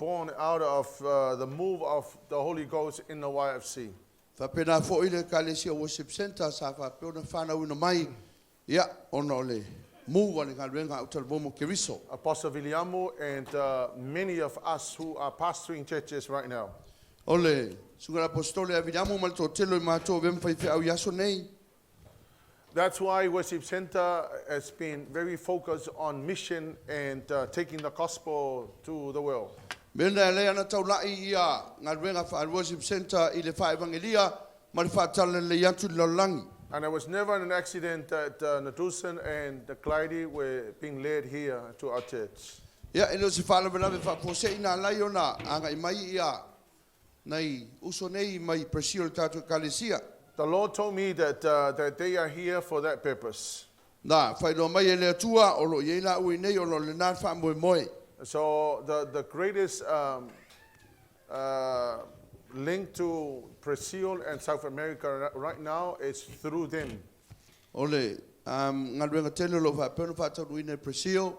born out of the move of the Holy Ghost in the YFC. Whapena fo ile kalesia worship center sa whapeona whanau ina mai. Ia, ono le. Mu wale ka renga utal bomo keriso. Apostle Leauma and many of us who are pastoring churches right now. Ole, sugara apostole avidamu mal to telo mato vem fai au yaso nei. That's why Worship Center has been very focused on mission and taking the gospel to the world. Mena le ana tau lai ia ngal renga fa worship center ile fa evangelia mal fa tala le yatu lolangi. And it was never an accident that Natusan and Clyde were being led here to our church. Ya ilo se fala bela fa pose ina lai ona anga mai ia nei uso nei mai presio tatu kalesia. The Lord told me that they are here for that purpose. Na fa no mai ele tua o lo yela u nei o lo le na fa mo moi. So the greatest link to Brazil and South America right now is through them. Ole ngal renga tele lo fa peno fa tau ina presio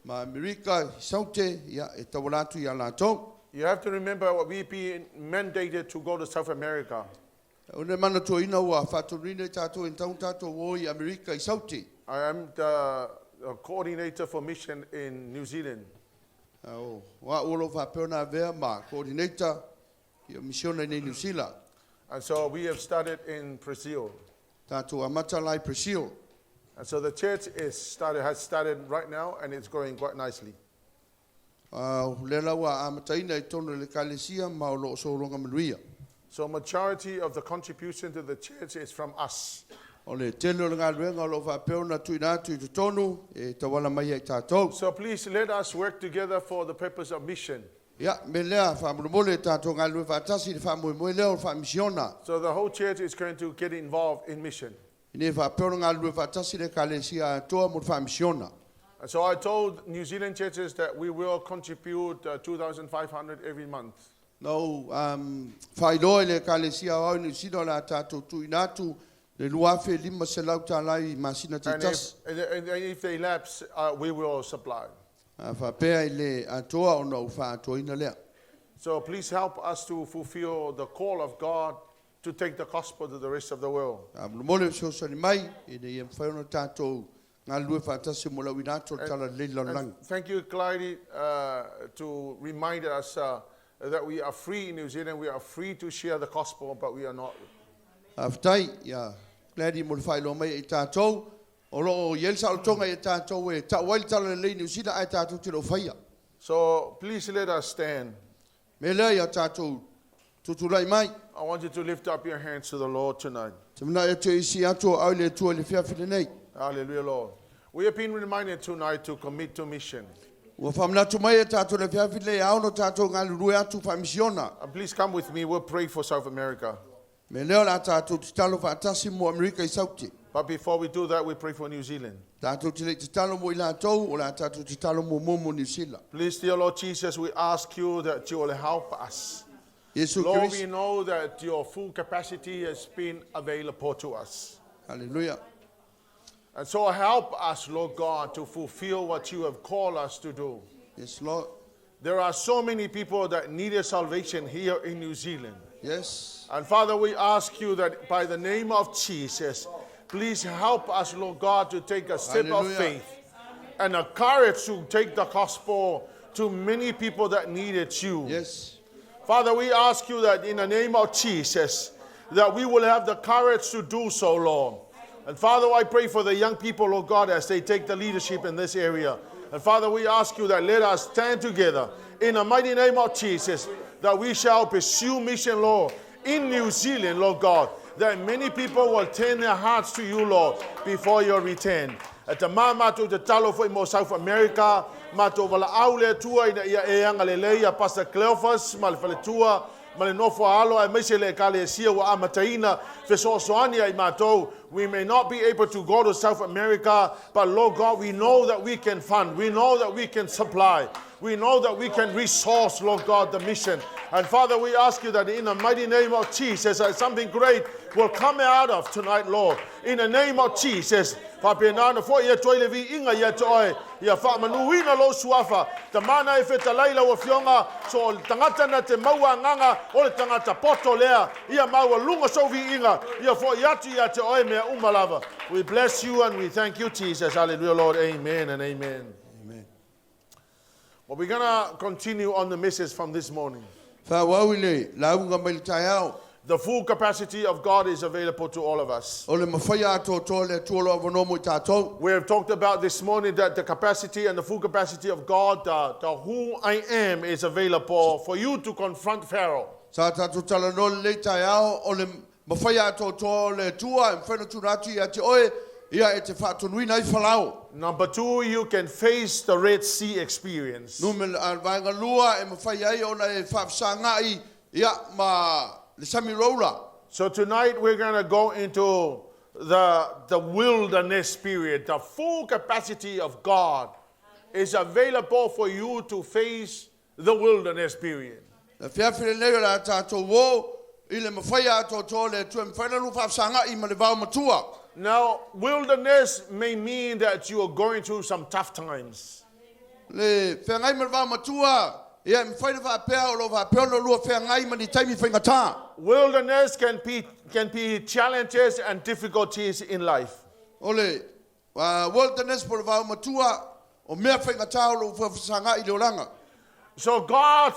ma America saute ya e tawalatu ya la to. You have to remember what we've been mandated to go to South America. One mana to ina wa fa tau ina tato in tau tato wo i America I saute. I am the coordinator for mission in New Zealand. Oh, wa olo fa pena vea ma coordinator ia misiona nei New Zealand. And so we have started in Brazil. Tato amata lai Brazil. And so the church has started right now, and it's going quite nicely. Lela wa amataina I tono le kalesia ma o lo so longa manuia. So majority of the contribution to the church is from us. Ole telo le ngalwenga lo fa pena tuina tu tonu e tawala mai ai tato. So please let us work together for the purpose of mission. Ya melea fa mole tato ngalwe fa tasi fa mo leo fa misiona. So the whole church is going to get involved in mission. Ine fa pena ngalwe fa tasi le kalesia to mo fa misiona. And so I told New Zealand churches that we will contribute 2,500 every month. No fa ilo le kalesia o ni sino la tato tuina tu le luafe lima se lauta lai masina titas. And if they lapse, we will supply. Fa pea ile atoa ona fa atoina lea. So please help us to fulfill the call of God to take the gospel to the rest of the world. Mole so so ni mai ine yem fa ona tato ngalue fa tasi mo la winato tala le lang. Thank you, Clyde, to remind us that we are free in New Zealand. We are free to share the gospel, but we are not. Aftai ya Clyde mo fa lo mai tato. Olo yel sa tonga e tato e ta wal tala le New Zealand ai tato tilo faia. So please let us stand. Mele ya tato tutulai mai. I want you to lift up your hands to the Lord tonight. Tumna e te isi ato au le tu le fia nei. Hallelujah, Lord. We have been reminded tonight to commit to mission. Wa famna tu mai tato le fia nei au no tato ngal rua atu fa misiona. Please come with me. We'll pray for South America. Mele la tato talo fa tasi mo America I sauti. But before we do that, we pray for New Zealand. Please, dear Lord Jesus, we ask you that you will help us. Lord, we know that your full capacity has been available to us. Hallelujah. And so help us, Lord God, to fulfill what you have called us to do. Yes, Lord. There are so many people that need a salvation here in New Zealand. Yes. And Father, we ask you that by the name of Jesus, please help us, Lord God, to take a step of faith and a courage to take the gospel to many people that needed you. Yes. Father, we ask you that in the name of Jesus, that we will have the courage to do so, Lord. And Father, I pray for the young people, Lord God, as they take the leadership in this area. And Father, we ask you that let us stand together in the mighty name of Jesus, that we shall pursue mission, Lord, in New Zealand, Lord God, that many people will turn their hearts to you, Lord, before your return. At the mama to the talo for mo South America, mato vala aule tua ina ia e anga lelei a Pastor Cleophas, malfale tua, malenofo alo e mesele kale sia wa amataina, feso soania I mato. We may not be able to go to South America, but Lord God, we know that we can fund. We know that we can supply. we know that we can resource, Lord God, the mission. And Father, we ask you that in the mighty name of Jesus, that something great will come out of tonight, Lord. In the name of Jesus. Papenana fo ia toile vi inga ia toe ia fa manuina lo suafa te mana e feta laila wa fionga so tangata na te maua nganga o le tangata poto lea ia maua lunga so vi inga ia fo ia te oe mea umalava. We bless you and we thank you, Jesus. Hallelujah, Lord. Amen and amen. Amen. Well, we're gonna continue on the message from this morning. Whawile, launga mai tai au. The full capacity of God is available to all of us. Ole mawhaia ato le tuolo avano mo tātou. We have talked about this morning that the capacity and the full capacity of God, the who I am, is available for you to confront Pharaoh. Sa tātou talano le tai au, ole mawhaia ato le tua, mwhena tunatu ia te oe, ia e te whātunuina I whalau. Number two, you can face the Red Sea experience. Numel vanga lua e mawhaia ai ona e whawsangai, ia ma le sami rola. So tonight we're going to go into the wilderness period. The full capacity of God is available for you to face the wilderness period. Na whiawhire leo la tātou wō, I le mawhaia ato le tua mwhena lu whawsangai ma le vau matua. Now, wilderness may mean that you are going through some tough times. Le whengai ma le vau matua, ia mwhaina whapea o lo whapea no lua whengai ma ni taimi whaingata. Wilderness can be challenges and difficulties in life. Ole, wilderness po le vau matua, o mea whaingata o lo whawsangai leo langa. So God's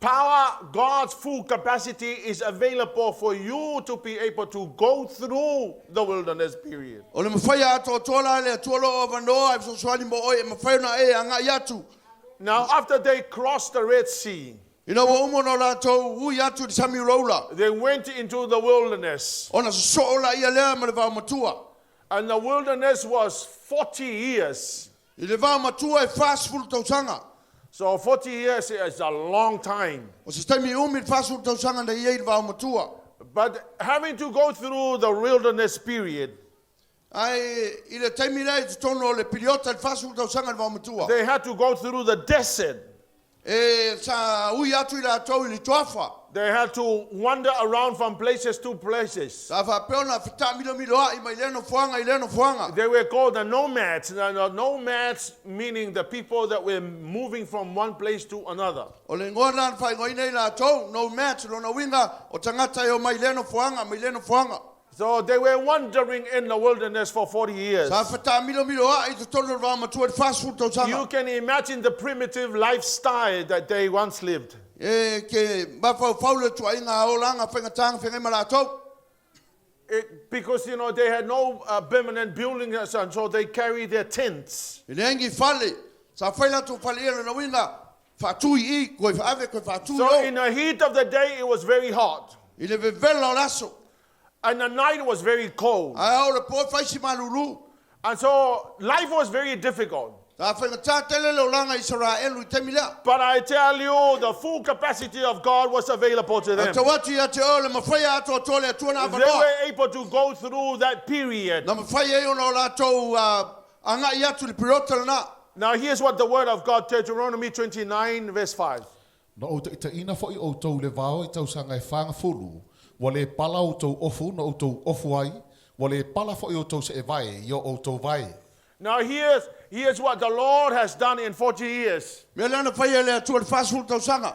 power, God's full capacity is available for you to be able to go through the wilderness period. Ole mawhaia ato tola le tuolo o vanoa, e fsoswani mo oi, e mawhaina e anga iatu. Now, after they crossed the Red Sea, Ina wa umo no la tau ui atu di sami rola. they went into the wilderness. Ona so'ola ia lea ma le vau matua. And the wilderness was 40 years. I le vau matua e whasfulu tausanga. So 40 years is a long time. O se taimi umi whasfulu tausanga na ia I le vau matua. But having to go through the wilderness period, Ai, I le taimi nei te tono le piriota le whasfulu tausanga le vau matua. they had to go through the desert. E sa ui atu I la tau I le toafa. They had to wander around from places to places. Sa whapeona whita milo milo a I mai leno fuanga. They were called the nomads. The nomads meaning the people that were moving from one place to another. O le ngona whai ngoi nei la tau, no match, lona winga, o tangata o mai leno fuanga. So they were wandering in the wilderness for 40 years. Sa whita milo milo a I te tono le vau matua le whasfulu tausanga. You can imagine the primitive lifestyle that they once lived. E ke mawhau le tua inga o langa whengatanga whengai malatou. Because, you know, they had no permanent buildings, and so they carried their tents. I le engi whale, sa whaila tu whale ere na winga, whatui I, koe whaave koe whatui So o. in the heat of the day, it was very hot. I le vevela o laso. And the night was very cold. Ai au le po whaisi malulu. And so life was very difficult. Ta whengata tele le o langa Israelu I temilea. But I tell you, the full capacity of God was available to A them. te watu ia te o le mawhaia ato o tole tuana They avanoa. were able to go through that period. Na mawhaia o no latou anga I atu le pirota lana. Now here's what the word of God, Deuteronomy 29, verse 5. Na o te ina fo I o tau le vao I tau sanga e whanga fulu. Wa le pala o tau ofu na o tau ofu ai. Wa le pala fo I o tau se e vai, I o tau vai. Now here's what the Lord has done in 40 years. Mea lana whaia le atu le whasfulu tausanga.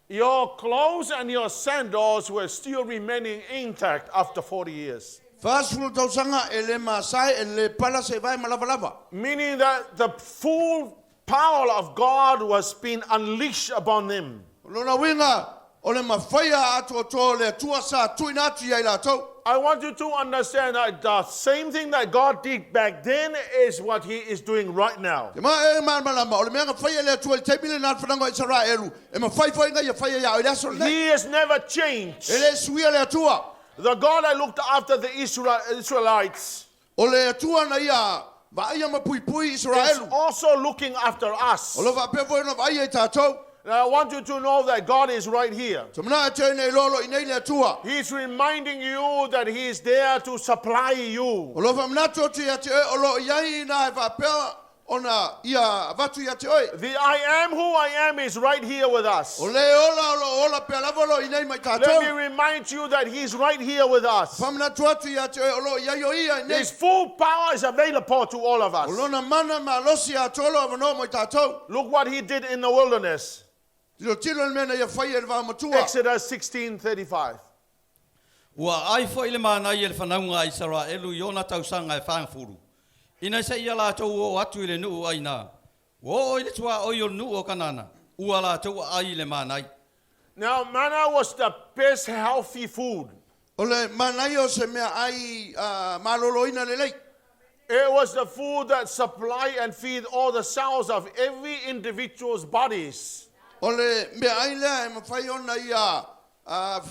Your clothes and your sandals were still remaining intact after 40 years. Whasfulu tausanga e le masai e le pala se vai malavalava. Meaning that the full power of God was being unleashed upon them. Lona winga o le mawhaia ato o tō le tua sa tuina atu ia I lātou. I want you to understand that the same thing that God did back then is what He is doing right now. Te maa e malama o le mea whaia le tua le teimile nā whananga Israelu. E mawhai inga ia whaia ia o le aso le nei. He has never changed. E le suia le atua. The God that looked after the Israelites O le atua na ia vaia mapui is Israelu. also looking after us. O lo vapevo ina vaia I tātou. I want you to know that God is right here. So mana te nei lolo I nei le tua. He's reminding you that He is there to supply you. O lo fa mana to te ate o lo iai na fa pe ona ia vatu ia te oi. The I am who I am is right here with us. O le ola pe la volo I nei mai Let me tatou. remind you that He's right here with us. Fa mana to atu ia te oi o lo iai o ia nei. His full power is available to all of O us. lo na mana ma losi a tolo ava no mai tatou. Look what He did in the wilderness. Tilo mena ia fai e va matua. Exodus 16:35. Ua ai fo ile mana i le whanaunga i Israelu i ona tausanga e whangfuru. Ina se ia la tau o atu i le nuu aina. O i le tua o i o nuu o kanana. Ua la tau ai le manai. Now, manna was the best healthy food. O le manai o se mea ai maloloina le lei. It was the food that supply and feed all the cells of every individual's bodies. O le mea ai lea e mawhai ona ia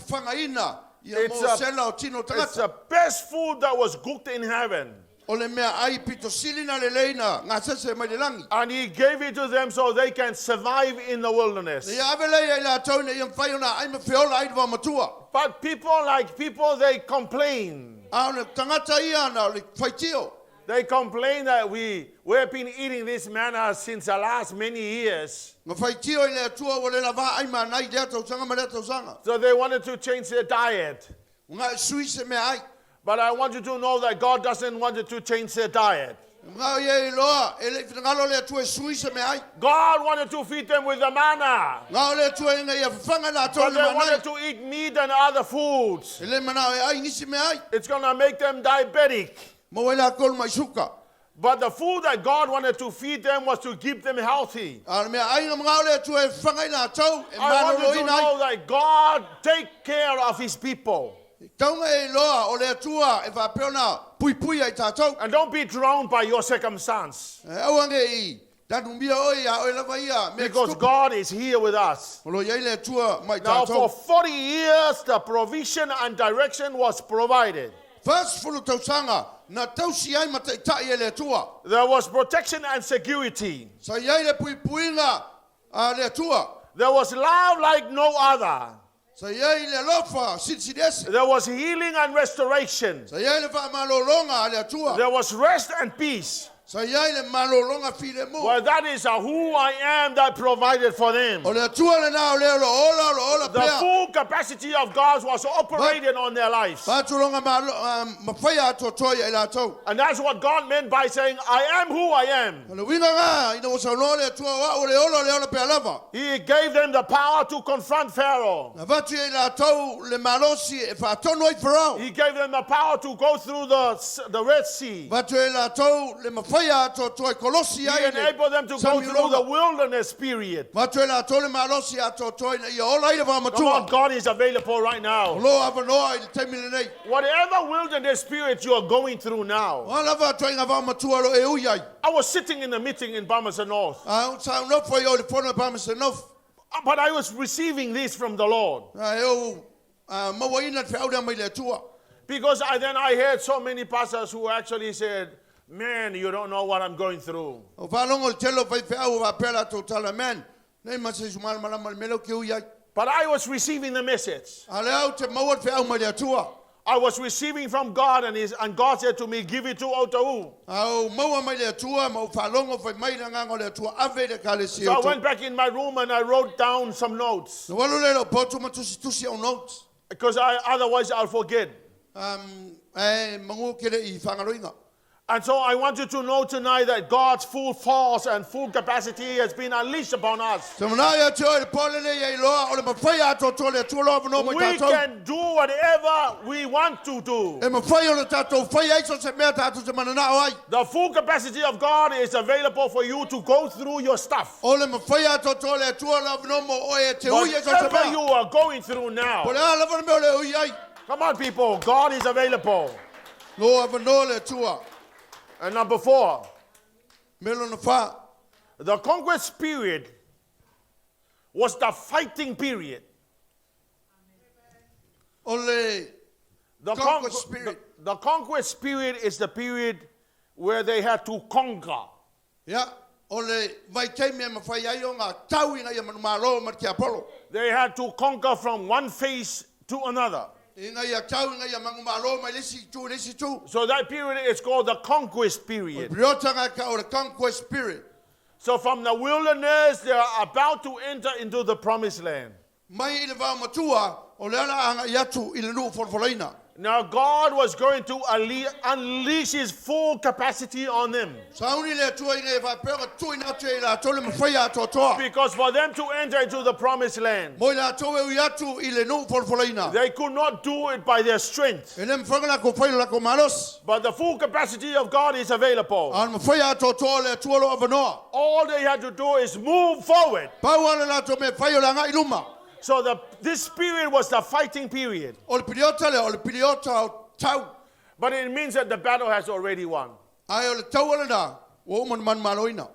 whangaina. Ia It's mo sela o tino It's tangata. the best food that was cooked in heaven. O le mea ai pito silina le leina. Ngā sese mai le langi. And He gave it to them so they can survive in the wilderness. Ia ave lei ai la tau ne ia mwhai ona ai mawhiola ai wa matua. But people, they complain. A ona tangata ia na o le whaitio. They complain that we've been eating this manna since the last many years. Ngā whaitio i le atua o le lava ai manai lea tausanga ma lea tausanga. So they wanted to change their diet. Ngā sui se mea ai. But I want you to know that God doesn't want you to change their diet. Ngā ia I loa e le whingalo le atua e sui se mea ai. God wanted to feed them with the manna. Ngā o le atua inga ia whanga la tau But le they manai. wanted to eat meat and other foods. E le manao e ai ngisi mea ai. It's going to make them diabetic. Mo e la kol mai suka. But the food that God wanted to feed them was to keep them healthy. A mea ai ngā mga o le atua e whanga I la tau. E I want you to malolo ina ai. know that God take care of His people. Taunga e loa o le atua e whapeona pui ai tātou. And don't be drowned by your circumstance. E awange I tanu mia oi a oi lava ia. Mea Because stupu. God is here with us. O lo iai le atua mai Now for tātou. 40 years, the provision and direction was provided. First fulu tausanga na tausi ai mata itai e le atua. There was protection and security. Sa iai le puipuinga a le atua. There was love like no other. Sa iai le lofa sitsidese. There was healing and restoration. Sa iai le whaamalolonga a le atua. There was rest and peace. Sa iai le malolonga file mo. Well, that is who I am that provided for them. O le atua le nao le lo ola The pea. full capacity of God was operating on their lives. Patulonga mawhaia ato toia I la tau. And that's what God meant by saying, I am who I am. Le winga ngā ina o sauno le atua wa o le ola pea lava. He gave them the power to confront Pharaoh. Na vatu I la tau le malosi e whaatono I Pharao. He gave them the power to go through the Red Sea. Vatu e la tau le mawhaia ato toi kolosi He ai le. enabled them to go through the wilderness period. Vatu e la tau le malosi ato toi na ia ola I le Come on, wamatua. God is available right now. Lo avanoa I le taimile nei. Whatever wilderness period you are going through now. O lava toi ngā wamatua lo e ui ai. I was sitting in a meeting in Palmerston North, A sa unofo I o le pono e pamese nof. but I was receiving this from the Lord. A e o mawaina te aurea mai le atua. Because then I heard so many pastors who actually said, man, you don't know what I'm going through. O whalongo le telo fai whiau wa pela tō tala man. Nei masa sumala malama le melo ki ui ai. But I was receiving the message. A le au te maua te whiau mai le atua. I was receiving from God, and God said to me, give it to Otahuhu. Au maua mai le atua, mau whalongo fai mai na ngango le atua ave le kale si So I o went back in my room and I wrote down some notes. Na walu lelo potu matusi au notes. Because otherwise I'll forget. Mangu kere I whangaroinga. And so I want you to know tonight that God's full force and full capacity has been unleashed upon us. Sa manaya te oi le pole le iei loa o le mawhai ato to le atua loa wano mai We tātou. can do whatever we want to do. E mawhai o le tātou whai ai so se mea tātou se mananao ai. The full capacity of God is available for you to go through your stuff. O le mawhai ato to le atua loa wano mo o e te ui e so se Whatever you mea. are going through Po now. le ala wano meo le ui ai. Come on, people. God is available. Loa wano le atua. And number 4, Melo na wha. the conquest period was the fighting period. O le The Conquest period. The conquest period is the period where they had to conquer. ya. Ole vai taimi ma fai ai o ngā tau inga ia manumalo ma ki Apollo. They had to conquer from one phase to another. Inga ia tau inga ia manumalo ma lesi tu. So that period is called the conquest period. Priota ngā ka o the conquest period. So from the wilderness, they are about to enter into the promised land. Mai ile va matua o le ala anga iatu ile nu forfolaina. Now God was going to unleash his full capacity on them. Sauni le tua inga va pega tu ina te la tole ma fai ato toa. Because for them to enter into the promised land, Moi la toa e iatu ile nu forfolaina. they could not do it by their strength. Ele mfanga la ko fai la ko malos. But the full capacity of God is available. An ma fai ato toa le tua lo avanoa. All they had to do is move forward. Paua la to me fai o la ngai luma. So this period was the fighting period. O le piliota le o le piliota o tau. But it means that the battle has already won. Ai o le tau ala na o man maloina.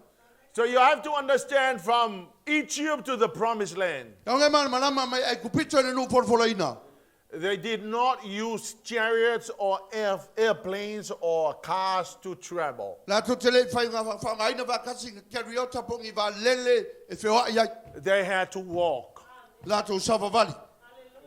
So you have to understand from Egypt to the promised land, Au ngai man malama mai ai kupito le nu forfolaina. they did not use chariots or airplanes or cars to travel. La to tele fai nga fa ngai na va kasi keriota pongi va lele e feo ai. They had to walk. La to sava vali.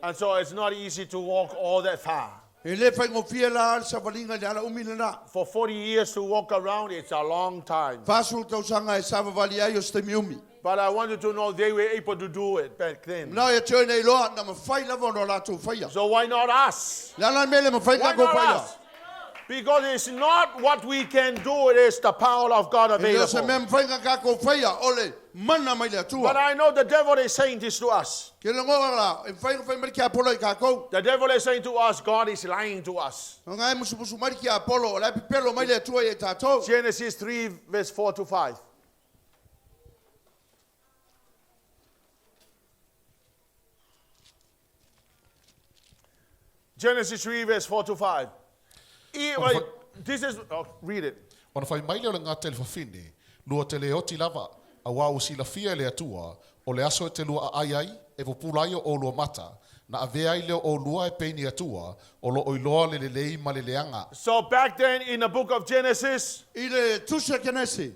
And so it's not easy to walk all that far. E le fai ngo fia la savalinga le ala umina na. For 40 years to walk around, it's a long time. Fasul tau sanga e sava vali ai o stemiumi. But I want you to know they were able to do it back then. Na e tue nei loa na ma fai lava no la to fai. So why not us? La la mele ma fai Why ka go not fai. us? Because it's not what we can do, it is the power of God E se available. mem fai ka go fai ole mana mai le But tua. I know the devil is saying this to us. Ke le ngo la e fai mai ki Apollo ka ko. The devil is saying to us, God is lying to us. Ngai musu musu mai ki Apollo la pipelo mai le tua e tato. Genesis 3, verse 4 to 5. Genesis 3, verse 4 to 5. This is, read it. Ona fai mai leo le ngā tele whawhine, lua tele oti lava, a wau sila fia le atua, o le aso e te lua a ai ai, e vopulai o lua mata, na a vea i leo o lua e Peni atua, o lo oiloa le Leauma le leanga. So back then in the book of Genesis, Ile tusa kenesi.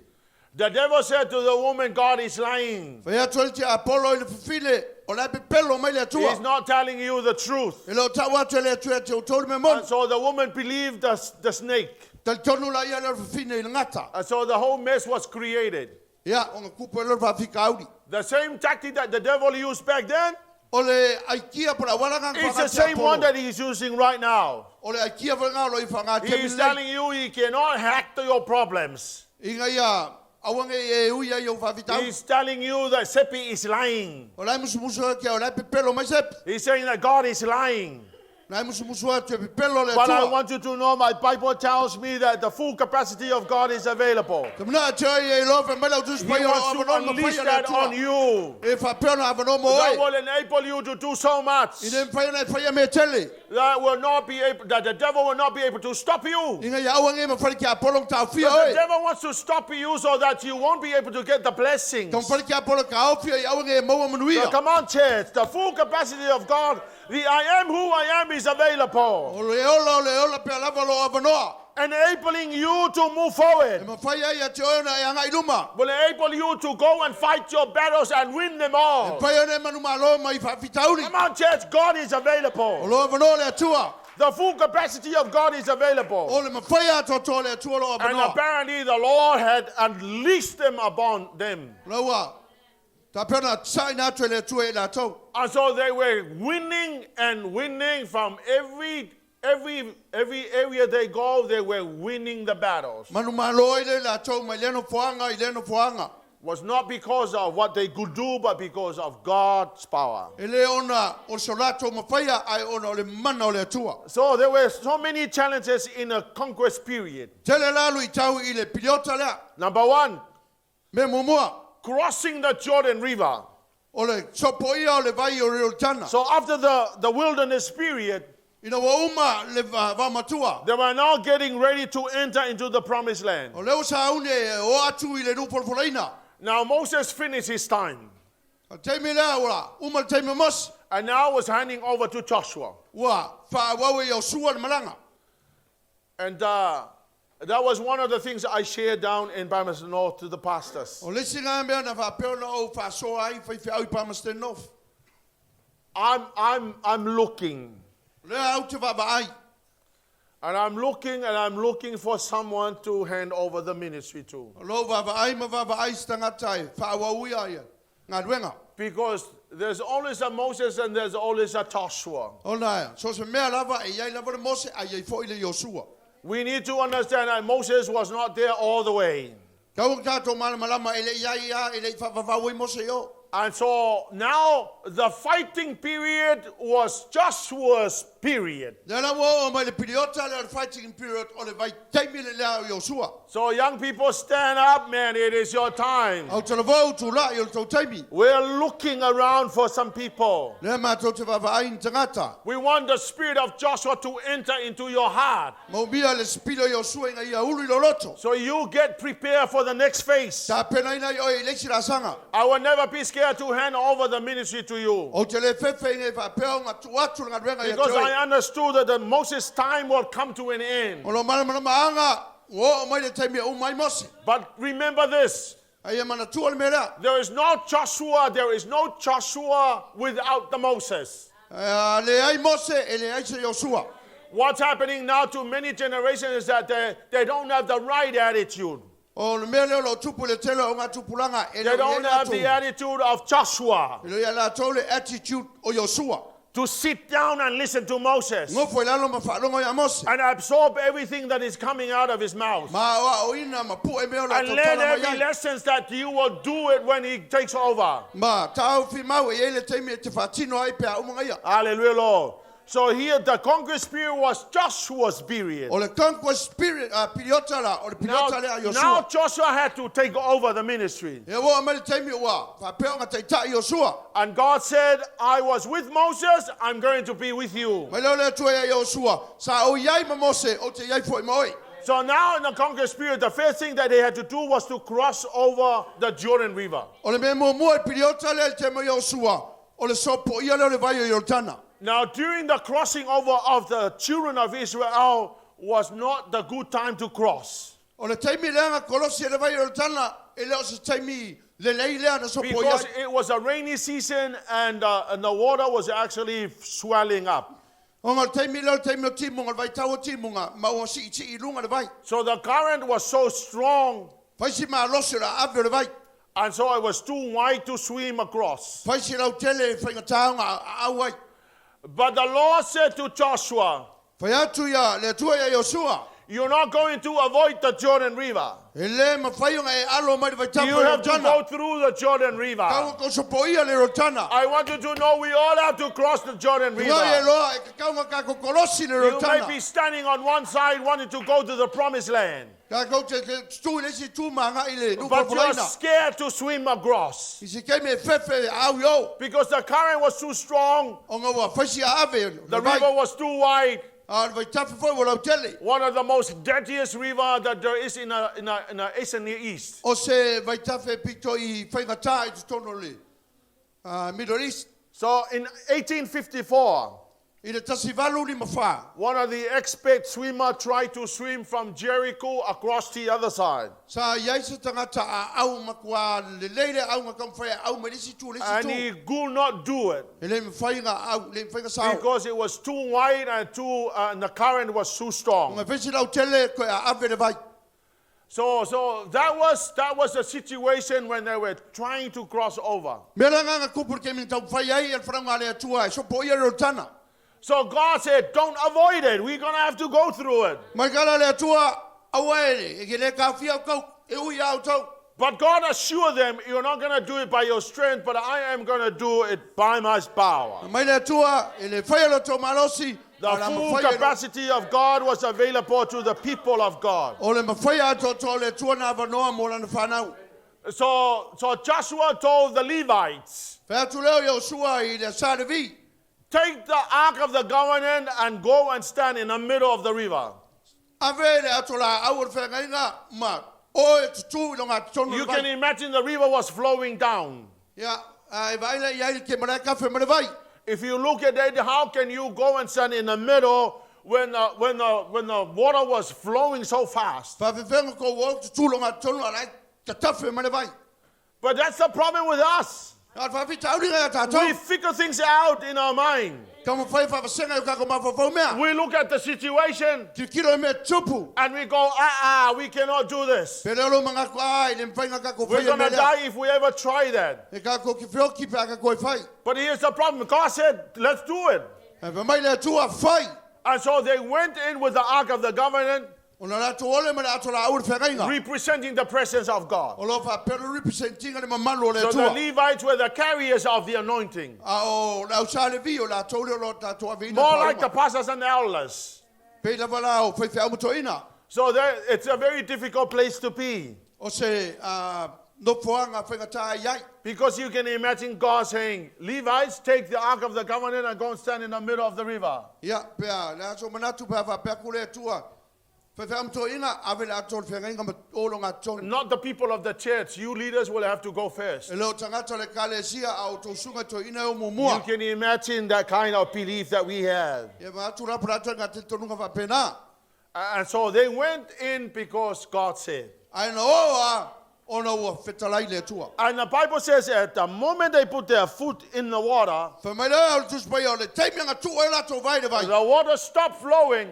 the devil said to the woman, God is lying. Fai atu te Apollo ile fifile o la pipelo mai le tua. He's not telling you the truth. Ele o tawa te le tua te o tolu me mon. And so the woman believed the snake. Tal tonu la ia le fifine ile ngata. And so the whole mess was created. Ia o nga kupo ele fa fika audi. The same tactic that the devil used back then, Ole aikia para wala ngang it's the same one that he's using right now. Ole aikia fa nga lo ifanga te He's telling you he cannot hack to your problems. Inga ia awange e uia yo fa vitau. He's telling you that Sepi is lying. Ole musu musu ke ole pipelo mai sep. He's saying that God is lying. Na musu musu te pipelo le But I tua. want you to know my Bible tells me that the full capacity of God is available. Tamna te e lo fa mala tu He spai o wants to avano unleash mo that on you. E fa pelo avano mo That oi. will enable you to do so much Ine fa na fa me tele. that will not be able, that the devil will not be able to stop you. Inga ia awange ma fa ki Apollo ta fia Because oi. the devil wants to stop you so that you won't be able to get the blessings. Tom fa ki Apollo ka o fia ia awange mo So manuia. come on, church. The full capacity of God, the I am who I am, is available, Ole ola pe lava lo avano. enabling you to move forward. E ma fa ia te o na ia ngai luma. Will enable you to go and fight your battles and win them all. Pa ia ne manu malo mai fa fitauri. Come on, church. God is available. Lo avano le tua. The full capacity of God is available. Ole ma fa ia to le tua lo And avano. apparently the Lord had unleashed them upon them. Lawa. Ta pena sai na to le tua e la to. And so they were winning and winning from every area they go, they were winning the battles. Manu malo ile la to mai leno foanga. Was not because of what they could do, but because of God's power. Ele ona o solato ma fa ia ai ona le mana o le tua. So there were so many challenges in a conquest period. Tele la lu tau ile pilota la. Number one, Me momoa. crossing the Jordan River. Ole sopo ia o le vai o rio tana. So after the wilderness period, Ina wa uma le va matua. they were now getting ready to enter into the promised land. O leo sa une o atu ile nu porfolaina. Now Moses finished his time Taimi lea ora, uma taimi mas. and now was handing over to Joshua. Wa, fa wawe o sua le malanga. And That was one of the things I shared down in Palmerston North to the pastors. O lesi ngā mea na whapeo na o whasoa ai whai au I Palmerston North. I'm looking. Lea au te wawai. And I'm looking for someone to hand over the ministry to. Lo wawai ma wawai stangatai. Whaawaui aia. Ngā ruenga. Because there's always a Moses and there's always a Joshua. O nā, so se mea lava e iai lava le Mose a iai fo i le Yosua. We need to understand that Moses was not there all the way. Kau kato malama ele iai ia ele whawawai Mose yo. And so now the fighting period was Joshua's period. Lena wo o mai le piriota le fighting period o le vai teimi le lea o Yosua. So young people, stand up, man. It is your time. Au te lavou tu la i o le tau teimi. We're looking around for some people. Lea mātou te wawai ni tangata. We want the spirit of Joshua to enter into your heart. Mau mia le spiro Yosua inga ia ulu I lo loto. So you get prepared for the next phase. Ta pena ina i o i leksi la sanga. I will never be scared to hand over the ministry to you. O te le fefe inga I whapeo ngā tuatu ngā ruenga ia Because te oi. I understood that the Moses' time will come to an end. O lo mana anga. O mai le teimi o mai Mose. But remember this. Ai mana tua le mea. There is no Joshua without the Moses. Le ai Mose e le ai se Yosua. What's happening now to many generations is that they don't have the right attitude. O le mea leo lo tupu le tele o ngā tupulanga. They don't have the attitude of Joshua Le ia la tau le attitude o Yosua. to sit down and listen to Moses Ngofo I lalo ma whaalongo ia Mose. and absorb everything that is coming out of his mouth. Ma oa o ina ma pu e mea o la And learn totala every mai ai. lessons that you will do it when he takes over. Ma tau fi mau e ele teimi e te whatino ai pia umunga ia. Hallelujah, Lord. So here the conquest period was Joshua's period. O le conquest spirit piriota la o le piriota le a Now Yosua. Joshua had to take over the ministry. E wo ma le teimi ua whapeo ngā teitai Yosua. And God said, I was with Moses, I'm going to be with you. Mai leo le tua ia Yosua. Sa o iai ma Mose o te iai fo I moi. So now in the conquest period, the first thing that they had to do was to cross over the Jordan River. O le mea mua e piriota le te mo Yosua. O le sopo ia leo le vai o Yordana. Now during the crossing over of the children of Israel was not the good time to cross. O le teimi leanga kolosi le vai o Yordana. E leo se teimi le lei lea na sopo Because iai. it was a rainy season and the water was actually swelling up. O ngā teimi leo teimi o timunga, vai tau o timunga, ma o si i lunga le vai. So the current was so strong, Faisi ma losi la ave le vai. and so it was too wide to swim across. Faisi lau tele whainga taonga au ai. But the Lord said to Joshua, Fai atu ia le tua ia Yosua. you're not going to avoid the Jordan River. E le ma whaiunga e alo mai le vai tapu You e have to go Rotana. through the Jordan River. Kau ko sopo ia le Rotana. I want you to know we all have to cross the Jordan Ngā e River. loa e kaunga ka ko kolosi le You may be Rotana. standing on one side wanting to go to the promised land, Ka kau te stu le si tu ma ngā i le nuka but you're pulaina. scared to swim across I se kei me fefe au yo. because the current was too strong, O ngā wa faisi a ave the le vai. river was too wide. A le vai tapu fai wa lau tele. One of the most dirtiest river that there is in the East and Near East. O se vai tafe pito I whainga tā I te tono le Middle East. So in 1854, I le tasivalu ni mawha. one of the expert swimmer tried to swim from Jericho across the other side. Sa iai se tangata a au makua le leile au makam whai au marisi tu le And si he tu. could not do it E le mwhainga au, le mwhainga sao. because it was too wide and and the current was too strong. Nga whesi lau tele koe a ave le vai. So that was the situation when they were trying to cross over. Mera nganga kupur ke min tau whai ai al wharanga le atua e sopo ia le Rotana. So God said, don't avoid it. We're going to have to go through it. Mai kala le atua au aere. E ke le ka whia au kau. E ui au tau. But God assured them, you're not going to do it by your strength, but I am going to do it by my power. Mai le atua e le whai alo tau malosi. The full capacity of God was available to the people of God. O le mawhai ato to le atua na avanoa mo lana whanau. So Joshua told the Levites, Whai atu leo Yosua I le Sarevi. take the Ark of the Covenant and go and stand in the middle of the river. Ave le ato la au le whengainga ma. O e tutu ilo ngā tonu You le can vai. imagine the river was flowing down. Ia, e vaile iai ke mara kafe mara vai. If you look at it, how can you go and stand in the middle when the water was flowing so fast. Whawhiwhenga ko wau te tūlonga tonu alai te tawhi mane vai. But that's the problem with us. Ngā whawhitauringa e We tātou. figure things out in our mind. Ka mo whai whawhasenga i o kako mawhawhau mea. We look at the situation Ki kiro e mea tupu. and we go, we cannot do this. Pere alo mga ko ai, le mwhainga kako We're whai going e to mea. die if we ever try that. E kako ki whioki pe aka koe whai. But here's the problem. God said, let's do it. E whamai le atua whai. And so they went in with the Ark of the Covenant, O na rato ole me ato la aur whengainga. representing the presence of God. O lo wha pero representinga le mamalu o le So the atua. Levites were the carriers of the anointing. A o la usale vi o la tole o lo tatua vina. More like the pastors and the elders. Pe la wala o whai whiau mutoina. So it's a very difficult place to be. O se no poanga whengatai iai. Because you can imagine God saying, Levites, take the Ark of the Covenant and go and stand in the middle of the river. Ia, pea, le aso manatu pea wha pea kule atua. Whai whiau mutoina, awe le ato le whengainga ma olo ngā tonu. Not the people of the church. You leaders will have to go first. E leo tangata le kalesia au tō sunga tō ina o You mumua. can imagine that kind of belief that we have. Ia maatu rapurata ngā te tonunga wha pena. And so they went in because God said. Ai na oa, ona ua whetalai le atua. And the Bible says at the moment they put their foot in the water, Whamai lea au tuspai o le teimianga tu e la tō vai le vai. the water stopped flowing.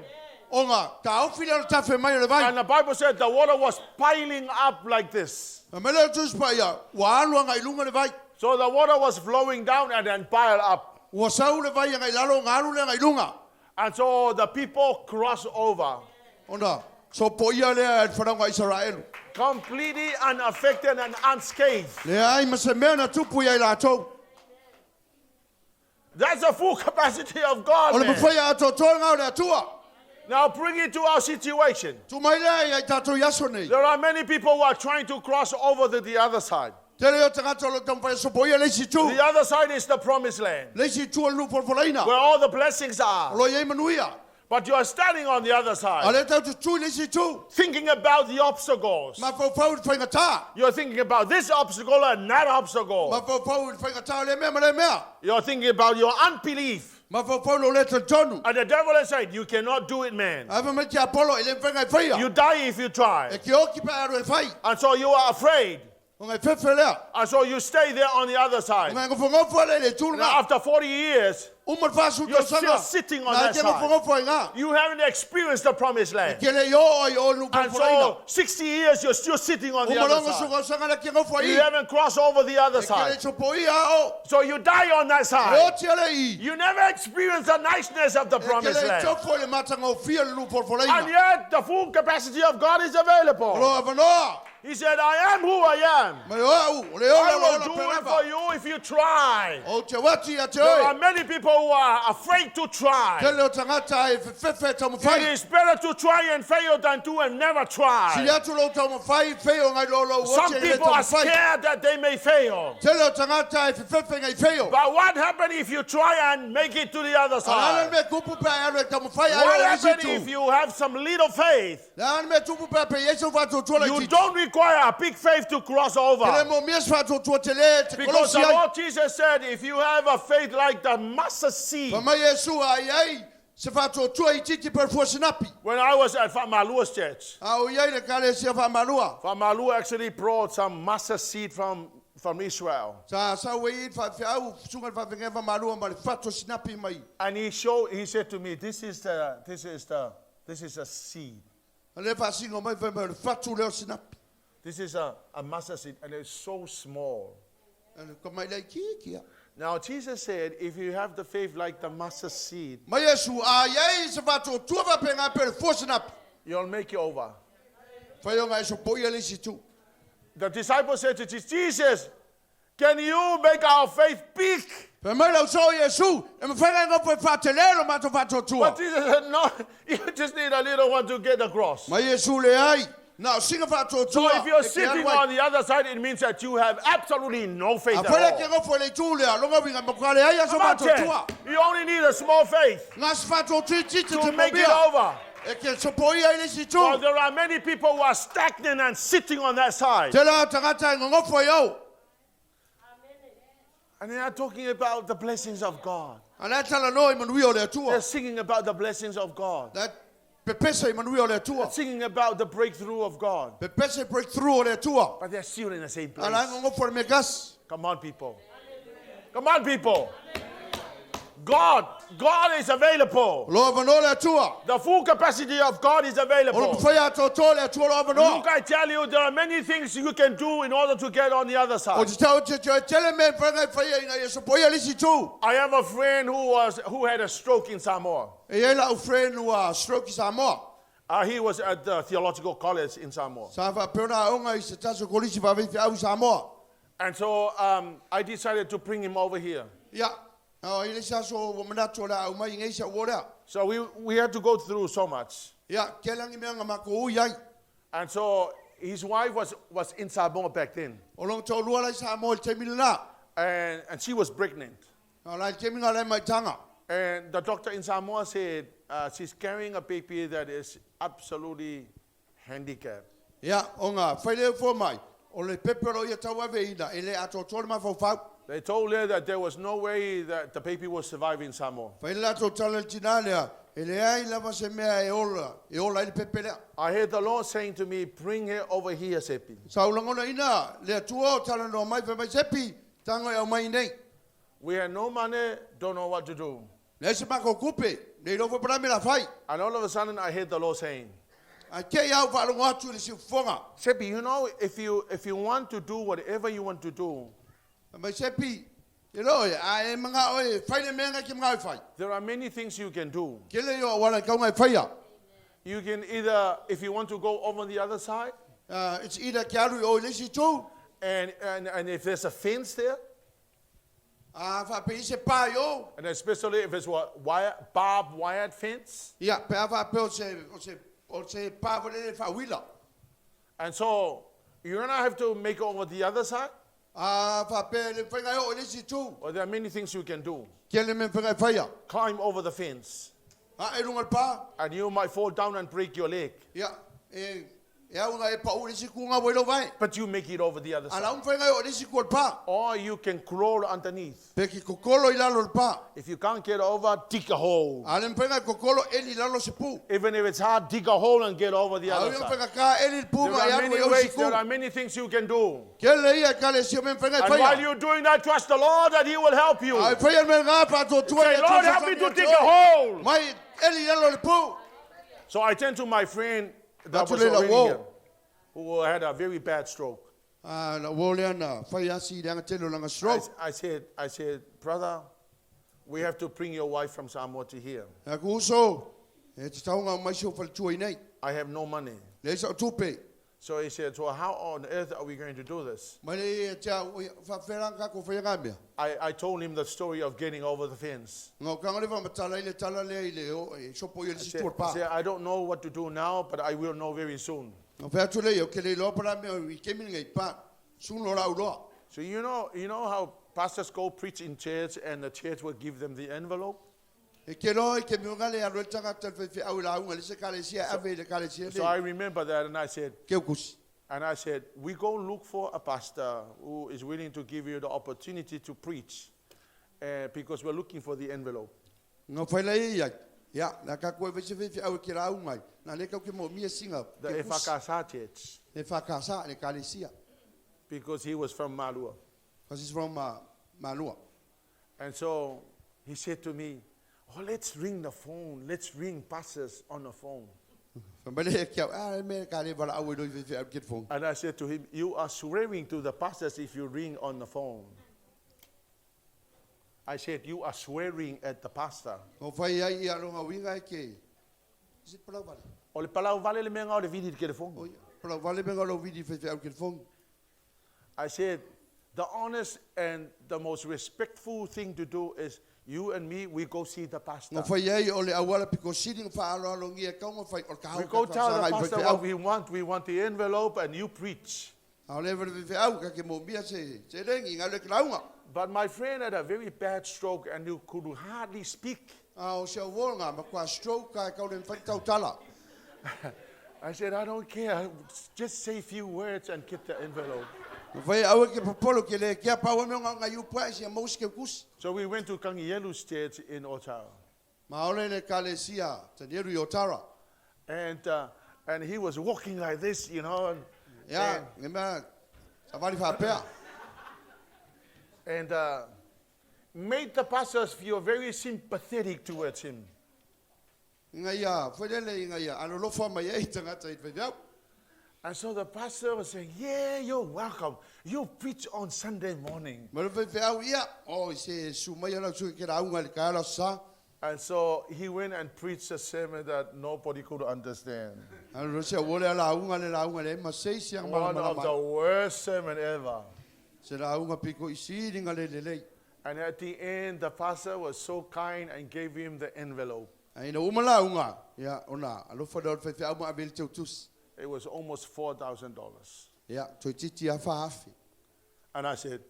O ngā, ka awhiri alo tawhi mai o le vai. And the Bible said the water was piling up like this. Whamai lea au tuspai a, wa alua ngai lunga le vai. So the water was flowing down and then piled up. Ua sau le vai ngai lalo ngā alu le ngai lunga. And so the people crossed over, Ona, so po ia lea e whanau Israel. completely unaffected and unscathed. Le ai ma se mea na tupu ia i lātou. That's the full capacity of God. O le man. mawhai a tō tōnga o le atua. Now bring it to our situation. Tu mai lea ia i tātou yaso nei. There are many people who are trying to cross over to the other side. Tere o tangata o le tamwhai so po ia leisi tu. The other side is the promised land, Leisi tu o lu polpolaina. where all the blessings are. Lo iei manuia. But you are standing on the other A side, le tau tu tu leisi tu. thinking about the obstacles. Ma fau fau whaingata. You're thinking about this obstacle and that Ma obstacle. fau fau whaingata le mea ma le mea. You're thinking about your unbelief. Ma fau fau lo le tonu. And the devil has said, you cannot do it, man. Ava me te apolo i le whaingai whaia. You die if you E try. ki oki pa aru e whai. And so you are afraid. O ngai whewhe lea. And so you stay there on the other O side. ngai ngofo le le tūrunga. Now, after 40 years, Umar whasu You're tō sanga. still sitting on Nā that te ngofo side. ngofo i ngā. you haven't experienced the promised land. Ke le yo i o lu And polpolaina. so 60 years, you're still sitting on the other Umalongo side. suko sanga le ke ngofo You i. haven't crossed over the other E ke le side. chopo i a o. So you die on that E o side. tia le i. You never experienced the niceness of the E ke promised le land. chofo le matanga o fia le lu And polpolaina. yet, the full capacity of God is available. Lo avanoa. He said, I am who I am. Ma o au. O le I o will la do o it for you if you try. O te wati a te There are oi. many people who are afraid to Ke try. leo tangata e whewhe tamu It whai. is better to try and fail than to and never Si try. atu lo tamu whai, wheo ngai lolo Some wati e le people are tamu whai. scared that they may fail. Te leo tangata e whewhe ngai wheo. But what happens if you try and make it to the other Ana side? me kupu pe alu e tamu whai What alu e happens isi if tu. you have some little faith? Ana me tupu pe pe yesu watu tuola You iti. don't require a big faith to cross Kele over. mo mies watu tuo te le te Because the kolosi ai. Lord Jesus said, if you have a faith like the mustard seed. Pa mai Yesu ai ai. Se watu tua i titi per fua sinapi. When I was at Famalua's church, Au iai le kale sia whamalua. Famalua actually brought some mustard seed from Israel. Sa wei fa fiau sunga fa venga whamalua ma le watu sinapi mai. And he said to me, this is a seed. Le fa singo mai fa le watu leo sinapi. This is a mustard seed, and it's so small. Ko mai le kia. Now, Jesus said, if you have the faith like the mustard seed, Ma Yesu ai ai se watu tua va penga per fua sinapi. you'll make it over. Fa yo ngai so po ia le si tu. The disciples said to Jesus, can you make our faith big? Pa mai lau so Yesu. E me whainga ngo pe whatelelo ma to watu tua. But Jesus said, no, you just need a little one to get across. Ma Yesu le ai. Na singa watu tua. So if you're sitting on the other side, it means that you have absolutely no faith A at fele ke all. ngo fo le tu le longa winga makale ai aso About watu tua. 10. You only need a small faith Ngas watu titi te to make it mobia. over. E ke so po ia le si tu. But there are many people who are stagnant and sitting on that side. Te la tangata e ngo fo yo. And they are talking about the blessings of God. Ana tala no manui o le atua. They're singing about the blessings of God. That pepesa manui o le They're atua. singing about the breakthrough of God. Pepesa breakthrough o le atua. But they're still in the same Ana place. ngo for megas. Come on, people. Come on, people. God is available. Lo vano le atua. The full capacity of God is O available. faya to le atua lo vano. Look, I tell you, there are many things you can do in order to get on the other O side. te tau te tele me fanga faya ina yeso poia lisi tu. I have a friend who had a stroke in Samoa. E ela o friend wa stroke Samoa. He was at the theological college in Samoa. Sa fa peona onga I se taso kolisi va vi au Samoa. And so I decided to bring him over here. Ya. O ile sa so wo manato la au mai ngai sa wora. So we had to go through so much. Ya, kelangi me nga mako yai. And so his wife was in Samoa back then. O long to lua la Samoa te milana. And she was pregnant. O la te minga la mai tanga. And the doctor in Samoa said she's carrying a baby that is absolutely handicapped. Ya, onga faile fo mai. O le pepero ia tawa veina ele ato tole ma fau. They told her that there was no way that the baby would survive in Samoa. Faile ato tale tinalea ele ai lava se mea e ola ile pepelea. I heard the Lord saying to me, bring her over here, Sepi. Sa ulangona ina le atua o tala no mai fe mai sepi tango e mai nei. We had no money, don't know what to do. Le se mako kupe, le lo fo para me la fai. And all of a sudden I heard the Lord saying, A ke ia fa lo ngatu le si fonga. Sepi, you know, if you want to do whatever you want to do, Mai sepi. E lo e a manga o faile me nga ki mga fai. there are many things you can do. Ke le yo wala ka ngai faia. You can either, if you want to go over the other side, It's either karu o le si tu. and if there's a fence there, Fa pe se pa yo. and especially if it's barbed wired fence, Ya, pe fa pe o se pa vole fa wila. and so you're gonna have to make it over the other side. Fa pe le fa ngai o le si tu. Or there are many things you can do. Ke le me fa ngai faia. Climb over the fence, E runga pa. and you might fall down and break your leg, Ya, e au ngai pa o le si ku nga welo vai. but you make it over the other Ala side. un fa ngai o le si ku pa. Or you can crawl underneath. Pe ki kokolo i lalo pa. If you can't get over, dig a hole. Ale pe ngai kokolo eli lalo se pu. Even if it's hard, dig a hole and get over the Au other yo side. pe ka eli pu There ma are ya many no ways, si there ku. are many things you can do. Ke le ia ka le si me fa ngai And while faia. you're doing that, trust the Lord that He will help you. Ai faia me nga pa to tu. Say, Lord, help me to dig a hole. Mai eli lalo le pu. So I turned to my friend that That's was a little already wall. here, who had a very bad stroke. Na wole ana faia si danga telo langa stroke. I said, brother, we have to bring your wife from Samoa to here. Na ku so. E te taunga mai so fal tuai nei. I have no money. Le sa tupe. So he said, so how on earth are we going to do this? Mai le te fa feranga ko faia ngambia. I told him the story of getting over the fence. Ngo kanga le fa matala ile tala le ile o so po ile I si said, tu pa. I don't know what to do now, but I will know very soon. Ngo fa tu le yo ke le lo para me i ke min ngai pa. Sun lo ra ulo. So you know how pastors go preach in church and the church will give them the envelope? E ke lo ke mi ngale ya ro tanga tel fe au la un le se kale sia ave le kale sia So I le. remember that and I said, Ke kus. we go look for a pastor who is willing to give you the opportunity to preach because we're looking for the envelope. Ngo fa le ia. Ya, na ka ko se fe au ke ra un mai. Na le ka ke mo mi singa. The Efakasa church, E fa casa le kale sia. because he was from Malua. Because he's from Malua. And so he said to me, let's ring the phone. Let's ring pastors on the phone. Famale ke me kale bala au do fe ke phone. And I said to him, you are swearing to the pastors if you ring on the phone. I said, you are swearing at the pastor. Ngo fa ia ia lo winga ke. Si pala bala. O le palau vale le menga o le vidi ke le phone. O pala vale me lo vidi fe ke phone. I said, the honest and the most respectful thing to do is you and me, we go see the pastor. Ngo fa ia o le awala piko sitting fa alo alo ngia ka ngo fa o ka. We go tell the pastor what we want. We want the envelope and you preach. Au le fe au ka ke mo bia se rengi ngale klaunga. But my friend had a very bad stroke and you could hardly speak. Au se wolnga ma kwa stroke ka ka le fa tau tala. I said, I don't care. Just say a few words and get the envelope. Vai au ke popolo ke le kia pa wa me nga yu pa si mo ske kus. So we went to Tanielu Church in Otahuhu. Ma ole le kalesia Tanielu Yotara. And he was walking like this, you know. Ya, ngema savali fa pe. And made the pastors feel very sympathetic towards him. Ngaya, fodele ngaya, ano lo fa mai e tanga tai fe ya. And so the pastor was saying, yeah, you're welcome. You preach on Sunday morning. Ma lo fe au ia, o se su mai ala su ke ra unga le ka la sa. And so he went and preached a sermon that nobody could understand. Ano se wole ala unga le ma sei siang ma One of the worst sermon ever. Se ra unga piko isi ringa le. And at the end, the pastor was so kind and gave him the envelope. Ai no umala unga. Ya, ona, alo fa do fe au ma abel tus. It was almost $4,000. Ya, to titi a fa afi. And I said,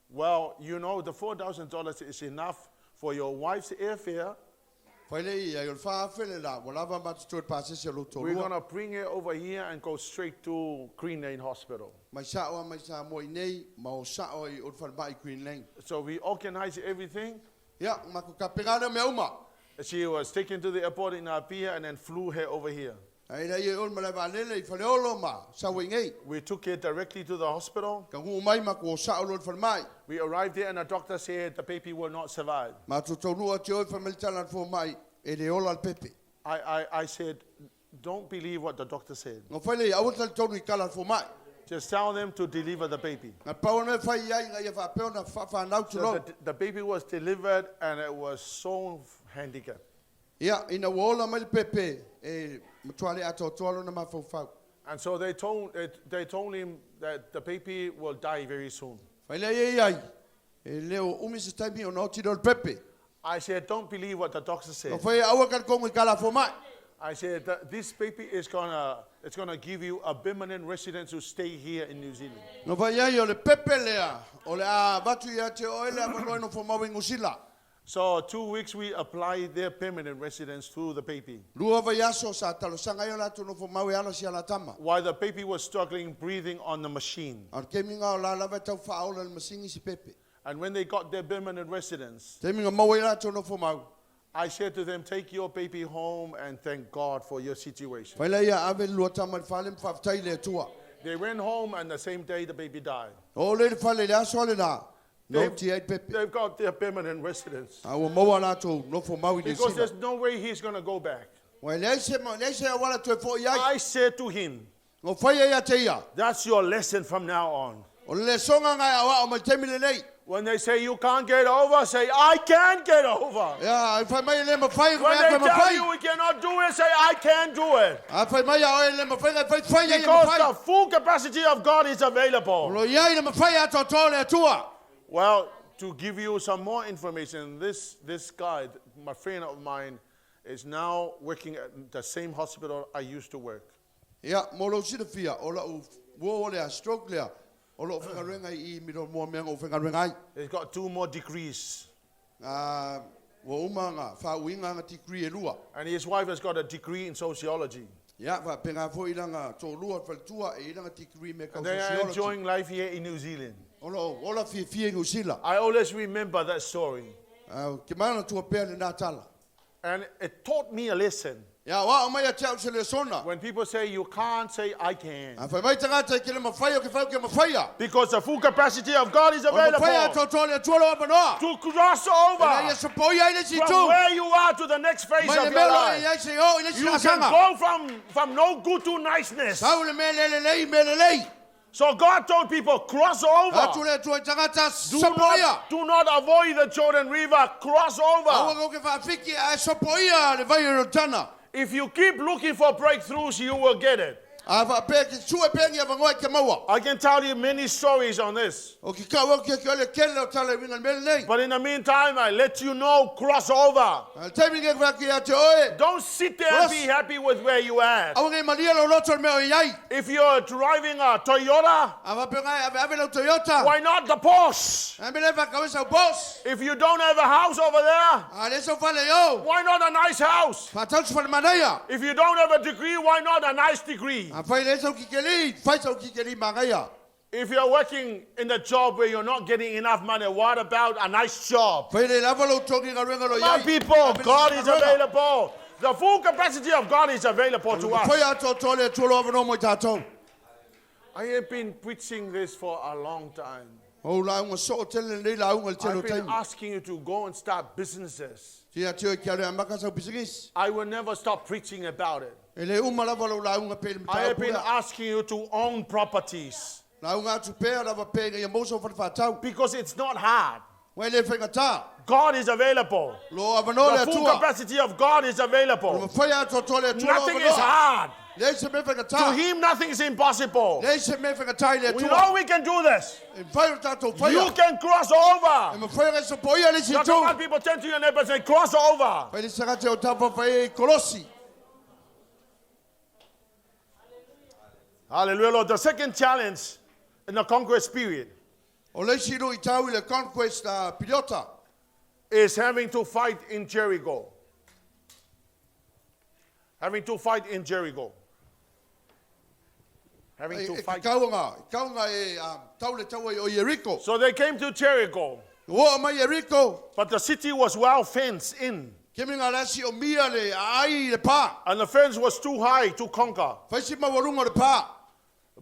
well, you know, the $4,000 is enough for your wife's airfare. Fale ia yo fa afi le la, wala va ma to pa se se lo to. We're going to bring her over here and go straight to Green Lane Hospital. Mai sa mo nei, ma o sa o I fa ba Green Lane. So we organized everything. Ya, ma ko ka pegana me uma. She was taken to the airport in Apia and then flew her over here. Ai la ye ol mala ba le fale olo ma, sa wingai. We took her directly to the hospital. Ka hu mai ma ko sa o fa mai. We arrived there and the doctor said the baby will not survive. Ma to nu o te o fa meltala fo mai, e le ola al pepe. I said, don't believe what the doctor said. No fale a utal tonu I kala fo mai. Just tell them to deliver the baby. Na pa me fa ia nga fa pe na fa na tu So lo. the baby was delivered and it was so handicapped. Ya, ina wola mai pepe e mtuale ato tolo na mafofau. And so they told him that the baby will die very soon. Fale ai. E leo umi se taimi o no ti do pepe. I said, don't believe what the doctor No said. foi awa kan kongo kala fo mai. I said, this baby is gonna give you a permanent residence to stay here in New Zealand. No vai ai o le pepe lea. O le a batu ia te o ele a no fo mau ngusila. So 2 weeks we applied their permanent residence to the baby. Lua vai aso sa talo sanga yo la tu no fo mau ala sia la tama. While the baby was struggling breathing on the machine. Ar keminga o la la va tau fa o le masingi si pepe. And when they got their permanent residence, Keminga mau ila tu no fo mau. I said to them, take your baby home and thank God for your situation. Fale ia ave lua tama falem fa tai le tua. They went home and the same day the baby died. O le fale le aso le na. No ti ai pepe. They've got their permanent residence. Awa mau ala tu no fo mau I Because sila. there's no way he's going to go back. Wa le se wala tu fo ia. I said to him, No fa ia te ia. that's your lesson from now on. O le songa ngai awa o ma temi le nei. When they say you can't get over, say, I can get over. Ya, fa mai le ma fai ko When they ma tell fai. you we cannot do it, say, I can do it. A fa mai o le ma fai fai ia ma Because fai. the full capacity of God is available. Lo ia le ma fai a to le tua. Well, to give you some more information, this guy, my friend of mine, is now working at the same hospital I used to work. Ya, mo lo si fia o la wo le a stroke le. O lo fa renga I mi do mo me o fa renga. He's got 2 more degrees. Wo umanga fa winga nga degree e lua. And his wife has got a degree in sociology. Ya, fa penga fo ilanga to lua fa tua e ilanga degree me ka And they are enjoying life here in New Zealand. O la fi ngusila. I always remember that story. Ke mana tua pe le na tala. And it taught me a lesson. Ya, wa o mai a tau se le sona. When people say you can't, say I can. A fa mai tanga te ke le ma fai o ke fa ke ma fai a. Because the full capacity of God is O ma fai a available to le tua lo ba no. to cross Na ye over so po ia ile si from tu. where you are to the next phase Mai of le your melo life. ia se o ile si You na can sanga. go from no good to niceness. Sa le me le lei. So God told people, cross A tu over. le tua tanga ta so po ia. Do not avoid the Jordan River. Cross over. Awa ko ke fa fiki a so po ia le vai ro tana. If you keep looking for breakthroughs, you will get it. A fa pe ke sue pe ngia va ngoi ke maua. I can tell you many stories on this. O ki ka wo ke le kele o tala winga mele nei. But in the meantime, I let you know, cross over. A temi ke fa ki a te oe. Don't sit there and be happy with where you are. Awa ngai malia lo loto me o iai. If you're driving a Toyota, A va pe ngai ave lo Toyota. why not the Porsche? A me le fa ka sa boss. If you don't have a house over there, A le so fa le yo. why not a nice house? Fa tau fa manaya. If you don't have a degree, why not a nice degree? A fa le so ki ke li, fa so ki ke li manaya. If you're working in a job where you're not getting enough money, what about a nice job? Whai le lava lo toki ngā renga lo My iai. people, God is available. The full capacity of God is available to us. Whai ato tole tuolo avano mo tātou. I have been preaching this for a long time. O la unga so tele nei la unga le telo I've been taimi. asking you to go and start businesses. Tia tio kia rea makasa bisingis. I will never stop preaching about it. E le uma lava lo la unga pele I have been mtau. asking you to own properties La unga atu pea lava pega ya moso fa fatau. because it's not hard. Wai le whenga tā. God is available. Lo avano le The full atua. capacity of God is available. Whai ato tole tuolo Nothing is hard. Le se me whenga To tā. him, nothing is impossible. Le se me whenga tai le We tua. know we can do this. E whai o tātou whai. You can cross over. E ma whai ngai sa poia le si Not tū. all people turn to your neighbor and say, cross over. Whai le saka te o tapa whai kolosi. Hallelujah, Lord. The second challenge in the conquest period O le si ru i tau i le conquest pilota. is having to fight in Jericho. Having to fight in Jericho. Having to E fight. kaunga e tau le tau o Jericho. So they came to Jericho, O mai Jericho. but the city was well fenced in, Kemi ngā rasi o mia le ai le pā. and the fence was too high to conquer. Whai si mawarunga le pā.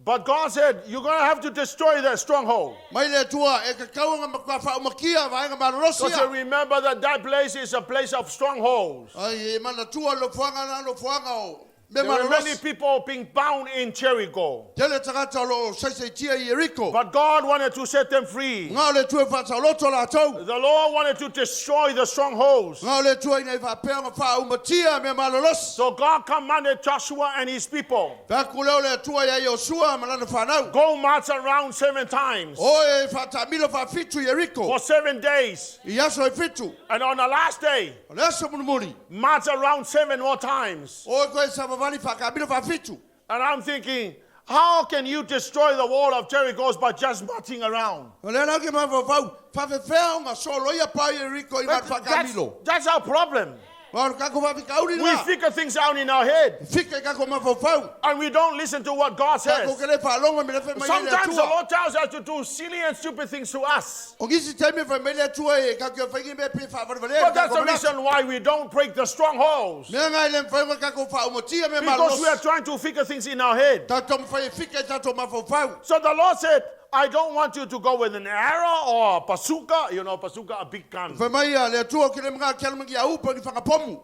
But God said, you're going to have to destroy that stronghold. Mai le tua e ka kaunga makua wha o makia vaenga Because you marorosia. remember that that place is a place of strongholds. Ai e mana tua lo fuanga na lo fuanga o. Me There were many marorosi. people being bound in Jericho. Tele tagata lo sai tia i Jericho. But God wanted to set them free. Ngā le tua wha loto la tau. The Lord wanted to destroy the strongholds. Ngā le tua ina i wha peanga wha o matia me marorosi. So God commanded Joshua and his people, Pēku leo le tua ia Yosua malana whanau. go march around 7 times O e wha tamilo wha fitu Jericho. for 7 days. I aso e fitu. And on the last day, O le aso munumuri. march around 7 more times. O e koe sa wawani wha kamilo wha fitu. And I'm thinking, how can you destroy the wall of Jericho by just marching around? O le nau ke ma wawau. Wha whewhea o ngā so loia pa Jericho i mat wha kamilo. That's our problem. Wa kako wha whika uri We na. figure things out in our head, Whika kako ma wawau. and we don't listen to what God Kako says. ke le wha longa me le wha mai le Sometimes the atua. Lord tells us to do silly and stupid things to us. O gisi teime wha mai le atua e kako e whaingi me pe wha warware. But that's the reason why we don't break the strongholds. Mea ngai le mwhainga kako wha o motia me Because we are malos. trying to figure things in our head. Tato mwhai whika e tato ma wawau. So the Lord said, I don't want you to go with an arrow or a bazooka. You know, bazooka, a big gun. Wha mai le atua ke le mga kia lumangi a upa ni whakapomu.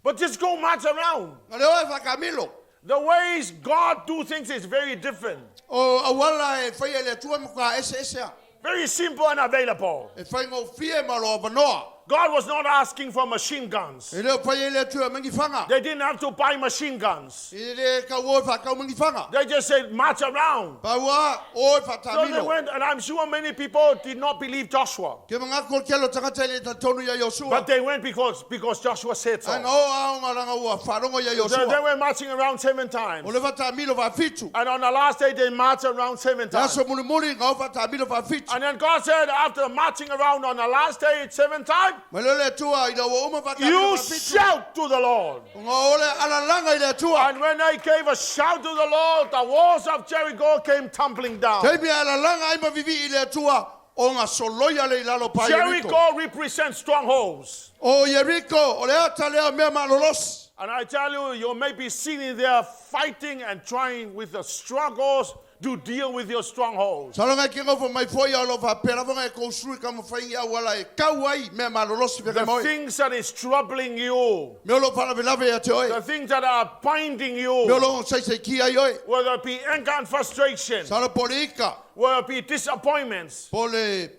But just go march around. Nga leo e wha kamilo. The ways God do things is very different. O awala e whai le atua mkwa ese a. Very simple and available. E whai ngō fie malo wanoa. God was not asking for machine guns. E leo whai le atua mangi whanga. They didn't have to buy machine guns. I le ka oi wha kau mangi whanga. They just said, march around. Paua oi wha So they tamilo. went, and I'm sure many people did not believe Joshua. Ke mga kol kelo tangata le tatonu ya Yosua. But they went because Joshua said Anga so. o aonga langa ua wharongo ya They Yosua. were marching around 7 O times. le wha tamilo wha fitu. And on the last day, they marched around 7 times. Naso muri ngā wha tamilo wha fitu. And then God said, after marching around on the last day, 7 times, Malole tua i na uma wha tamilo you wha fitu. shout to the Lord. Ngā ole ala langa i le tua. And when they gave a shout to the Lord, the walls of Jericho came tumbling down. Teimi ala langa ai mavivi i le tua. O ngā soloia le ilalo pa Jericho. Jericho represents strongholds. O Jericho, o le ata lea mea malolos. And I tell you, you may be sitting there fighting and trying with the struggles to deal with your strongholds. Salonga ki ngau mai foi alo wha pera wanga e kousui ka mawhaingi a wala e kau ai mea malolos i The wheka moi. things that is troubling you, Me olo whana velave a te oi. the things that are binding Me you, olo sei ki ai oi. whether it be anger and frustration, Salo pole ika. whether it be disappointments, Pole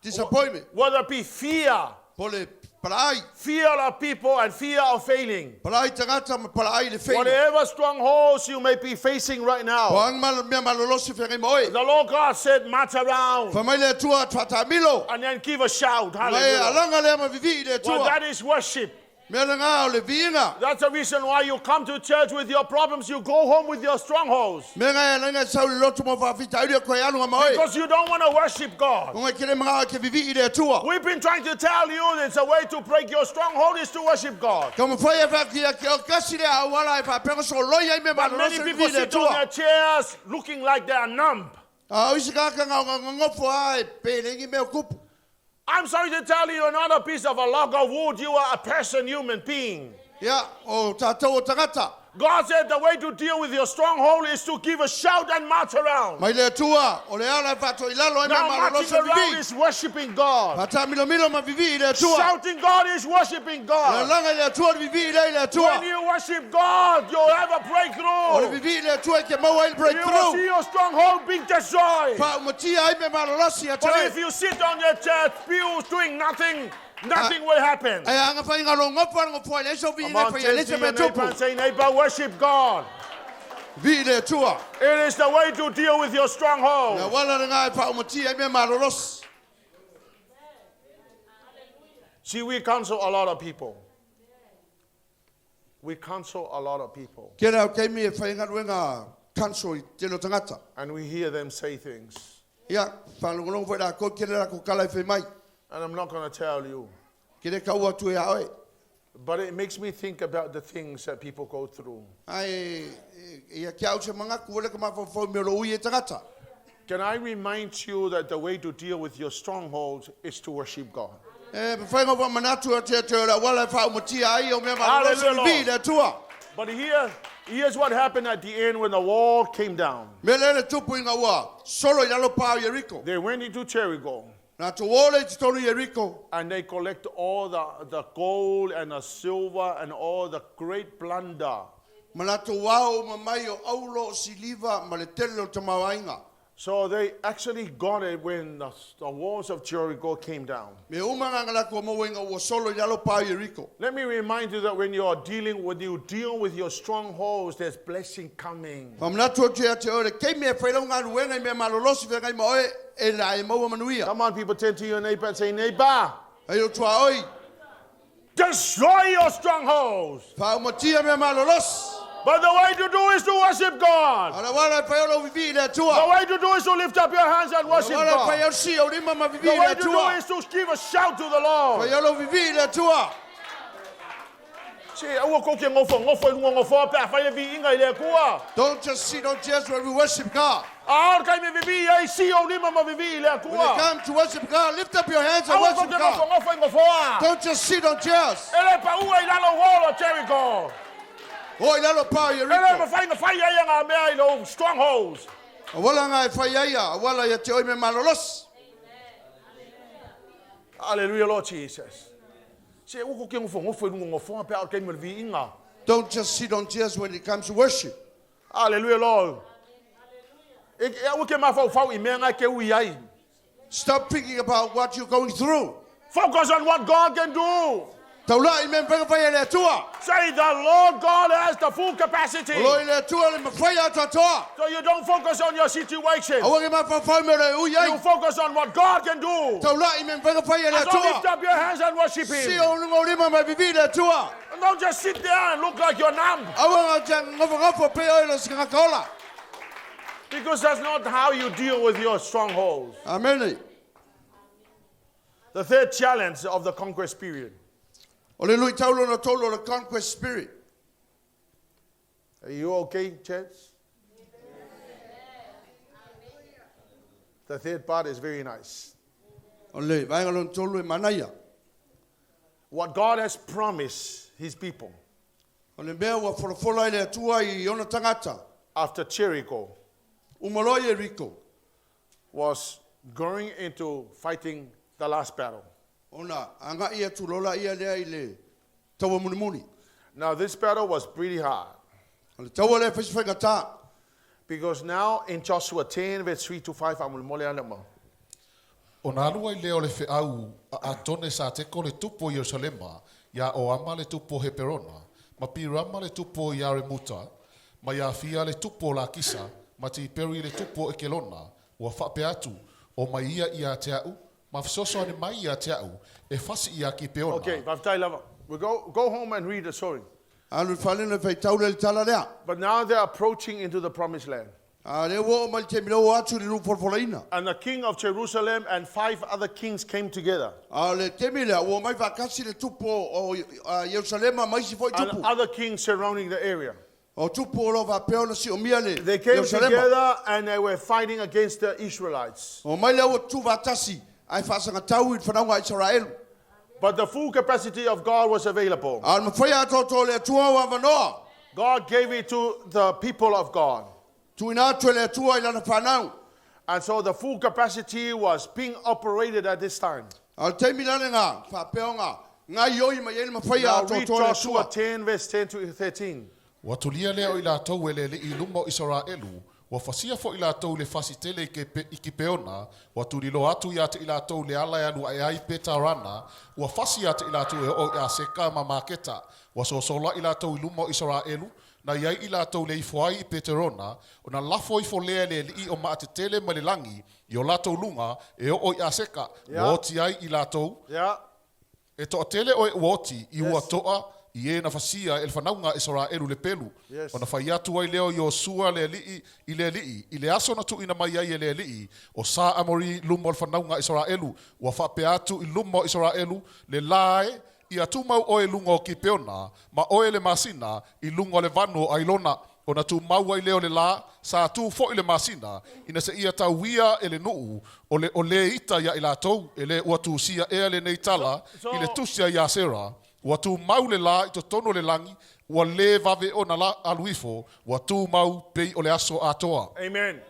disappointment. whether it be fear, Pole palai. fear of people and fear of failing. Palai tangata ma palai le whainga. Whatever strongholds you may be facing right O now, ang mea malolos i wheka moi. the Lord God said, march around Wha mai le tua tata milo. and then give a shout. Mai Hallelujah. alanga lea mavivi i le Well, tua. that is worship. Mele ngā o le viinga. That's the reason why you come to church with your problems, you go home with your strongholds. Mele ngā e langa sau le lotu mo whawhita uri a koe anu ngā maoi. Because you don't want to worship God. O ngai kere mga o ke vivi i le atua. We've been trying to tell you it's a way to break your stronghold is to worship God. Ka mo whai e whakia ke o kasi le awala e whapenga so loia i me But many malorosa people vivi i le sit on their atua. chairs looking like they are numb. A oisi kaka ngā ngofo ai pēlengi meo kupu. I'm sorry to tell you, you're not a piece of a log of wood. You are a person, human being. Ia, o tātou o tangata. God said the way to deal with your stronghold is to give a shout and march around. Mai le atua, o le ala e whato i lalo e me Now marching malorosa around vivi. is worshiping God. Pata milo milo ma vivi i le atua. Shouting God is worshiping Le God. langa i le atua le vivi i le When atua. you worship God, you'll have a O le breakthrough. vivi i le atua ke maua i You will see breakthrough. your stronghold being destroyed. Pa umatia ai me malorosi a But tai. if you sit on your church pews doing nothing, nothing will happen. Ai anga whai ngā lo ngofo anga fwai le so vi Come ngai on, whai turn le to se your me neighbor and tupu. say, neighbor, worship God. Vi i le atua. It is the way to deal with your Na stronghold. wala le ngā e pa umatia ai me malorosi. See, we counsel a lot of people. We counsel a lot of people. Kera o keimi e whai ngā ngā kanso i te lo tangata. And we hear them say things. Ia, whanongonong whai rā ko kere rā ko kala i whai mai. And I'm not going to tell you. Kere kau atu e haoi. But it makes me think about the things that people go through. Ai, ia kia au se mangaku wale ka mawhawhau me lo ui e tangata. Can I remind you that the way to deal with your strongholds is to worship God? E, whai ngā wā manatu a te ora wala e whau matia ai o me malorosi Hallelujah. vi i le atua. But here's what happened at the end when the wall came down. Me le tupu i ngā wā, solo i lalo pāo Jericho. They went into Jericho Nā tu ole i te tonu Jericho. and they collect all the gold and the silver and all the great plunder. Mana tu wau mamai o aulo siliva ma le tele o te mawainga. So they actually got it when the walls of Jericho came down. Me umanga ngala ko mawainga o solo i lalo pāo Jericho. Let me remind you that when you deal with your strongholds, there's blessing coming. Pamana tu te te ore kei me whairau ngā ruenga i me malolosi whengai ma oe e la e maua manuia. Come on, people, turn to your neighbor and say, neighbor, Ai o tua oi, destroy your strongholds. whau matia me malolosi. But the way to do is to worship God. Ala wala e whaiolo vivi i le The atua. way to do is to lift up your hands and worship Wala e God. whaiau si o rima ma vivi The i way le to do atua. is to give a shout to the Lord. Whaiolo vivi i le atua. See, ua ko ke ngofo lunga ngofo pa fa vi inga ile kua. Don't just sit on chairs where we worship God. Ar kai me vivi ai si o lima ma vivi ile When you kua. come to worship God, lift up your hands and Ua ko worship ke God. ngofo a. Don't just sit on chairs. Ele pa ua ila lo wall of Jericho. Oi lalo pāo Ele ma Jericho. fa ia nga mea ilo strongholds. Wala ngā e whaiaia, wala ia te oi me malolosi. Hallelujah, Lord Jesus. See, ua ko ke ngofo lunga ngofo pa kai me vi inga. Don't just sit on chairs when it comes to worship. Hallelujah, Lord. Ua ke ma fa i mea nga ke ui ai. Stop thinking about what you're going through. Focus on what God can do. Taula i me whenga whaia le atua. Say the Lord God has the full capacity. Loi le atua le mawhaia atua toa. So you don't focus on your situation. Awa ke mawhawhau me re ui You ai. focus on what God can do. Taula i me whenga whaia le So lift atua. up your hands and worship Si Him. o lungo rima mai vivi le atua. And don't just sit there and look like you're numb. Awa ngā te ngofo pe oi lo sika kaola. Because that's not how you deal with your strongholds. Amen. The third challenge of the conquest period. O le lui taulo na tolo le conquest spirit. Are you okay, church? The third part is very nice. O le vaenga lon tolo e manaia. What God has promised His people O le mea ua wholafola i le atua i ona tangata. after Jericho Umoloi e Jericho. was going into fighting the last battle. Ona anga ia tulola ia lea i le taua munimuni. Now, this battle was pretty hard O le taua lea whesi whainga tā. because now in Joshua 10, verse 3 to 5, I'm mole anama. O nā lua i leo le whiau a tone sa teko le tupo Yerusalema, ia o ama le tupo Heperona, ma pirama le tupo Yaremuta, ma ia fia le tupo la kisa, ma ti peri le tupo Ekelona, ua whape atu, o mai ia te au, ma fisoso ane mai ia te au, e fasi ia ki peona. Okay, Vavtai Lava. We go home and read the story. Alu whalena whai tau le tala rea. But now they're approaching into the promised land. Le wo mai te milo atu le rupo whalaina. And the king of Jerusalem and 5 other kings came together. Le te mila wo mai whakasi le tupo o Yerusalema mai si foi And tupu. other kings surrounding the area. O tupu o lo whapeo na si o mia le They came Yerusalema. together and they were fighting against the Israelites. O mai leo tu vatasi ai whasanga tau i whanaunga Israel. But the full capacity of God was available. Al mawhai ato to le tua wa wanoa. God gave it to the people of God. Tuina atu le tua i lana whanau. And so the full capacity was being operated at this time. Al te milane ngā whapeo ngā. Ngā ioi mai ele mawhai Now ato read to le Joshua tua. 10 verse 10 to 13. Wa tulia leo i lātou ele i lumo Israelu, wa fasia fo i lātou le fasitele i ki peona, wa turilo atu i ate i lātou le ala anu ai ai peta rana, wa fasi ate i lātou e o i a seka ma maketa, wa sosola i lātou i lumo Israelu, na iai i lātou le ifoai i peterona, o na lafo i fo lea le li o maatetele ma le langi, i o lātou lunga e o i a seka, wa oti ai i lātou, Yeah. e to atele o e uoti i ua toa, i e na fasia el whanaunga Israelu le pelu. Yes. O na whai atu ai leo i o sua le lii, i le lii, i le aso na tu ina mai ai e le lii, o sa amori lumo el whanaunga Israelu, ua whape atu i lumo Israelu, le lae, i atu mau oe lunga o ki peona, ma oe le masina, i lunga le vanu o ailona, o na tu mau ai leo le la, sa atu fo i le masina, ina se ia tau wia e le nuu, o le ita ia i la tou, e le ua tu sia ea le neitala, So- i le tusia ia sera, ua tu mau le la i to tono le langi, ua le vave o na la aluifo, ua tu mau pei o le aso atoa. Amen.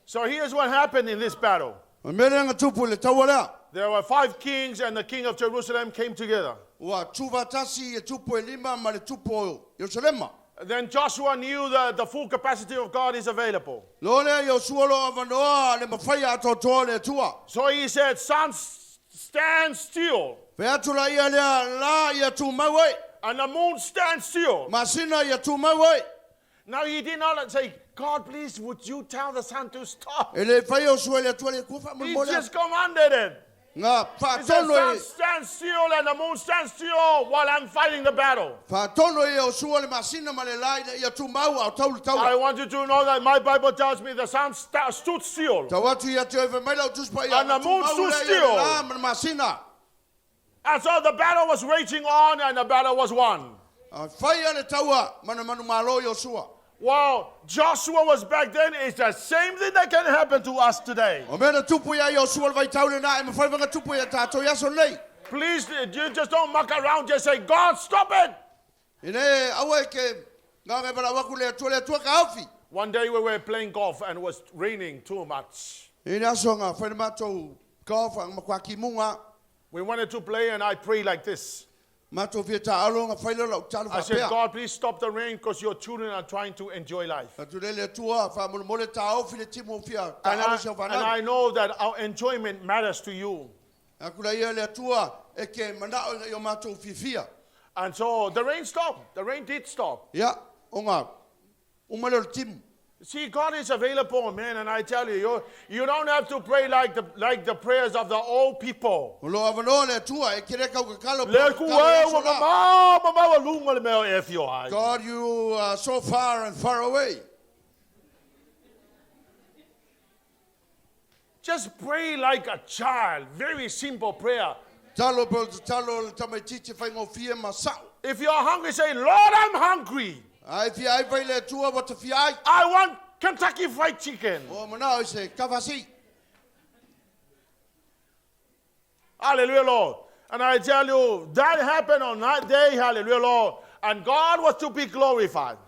So here's what happened in this battle. O mele ngā tupu le taua lea. There were 5 kings and the king of Jerusalem came together. Ua tu vatasi e tupu e lima ma le tupu o Yerusalema. Then Joshua knew that the full capacity of God is available. Lo lea Yosua lo avanoa le mawhai ato to le tua. So he said, "Sun, stand still, Pe atu la ia lea la ia tu mawai. and the moon stand still." Masina ia tu mawai. Now he did not say, "God, please, would you tell the sun to stop?" E le whai Yosua le tua le kufa He mo le. just commanded it. Ngā He said, whatono "Sun, e. stand still, and the moon stand still while I'm fighting the battle." Whatono e Yosua le masina ma le lai le ia tu mau au tau le I taua. want you to know that my Bible tells me the sun stood still. Tau atu ia te oe mai lau tuspa ia. And the tu moon mau stood le ia still. le la ma le masina. And so the battle was raging on, and the battle was won. Whai le taua mana manu malo Yosua. Well, Joshua was back then. It's the same thing that can happen to us today. O mena tupu ia Yosua le vai tau le na e mawhai wanga tupu ia tātou ia son nei. Please, you just don't muck around. Just say, "God, stop it." Ine awa ke ngā ngai wala waku le tua ka awhi. One day we were playing golf and it was raining too much. Ine aso ngā whaine mātou kaofa ngā makwaki munga. We wanted to play and I prayed like this. Mātou fia tā alo ngā whaile lau tālu I said, whapea. "God, please stop the rain because your children are trying to enjoy life." Atu le tua whamulu mole tā awhi le timu fia tā And alo sia and whanau. I know that our enjoyment matters to you. Aku la ia le tua e ke manao i o mātou fia. And so the rain stopped. The rain did stop. Ia, o ngā umale o timu. See, God is available, man, and I tell you, you don't have to pray like the prayers of the old people. O lo avanoa le tua e kere kau ka kalo. Le kua e wa mama lunga le meo e fio ai. God, you are so far and far away. Just pray like a child. Very simple prayer. Talo pe talo le tamaitiche whaingo fia masau. If you're hungry, say, "Lord, I'm hungry. Ai fia ai vai le tua wata fia ai. I want Kentucky Fried Chicken." O manao i se kawasi. Hallelujah, Lord. And I tell you, that happened on that day, hallelujah, Lord. And God was to be glorified.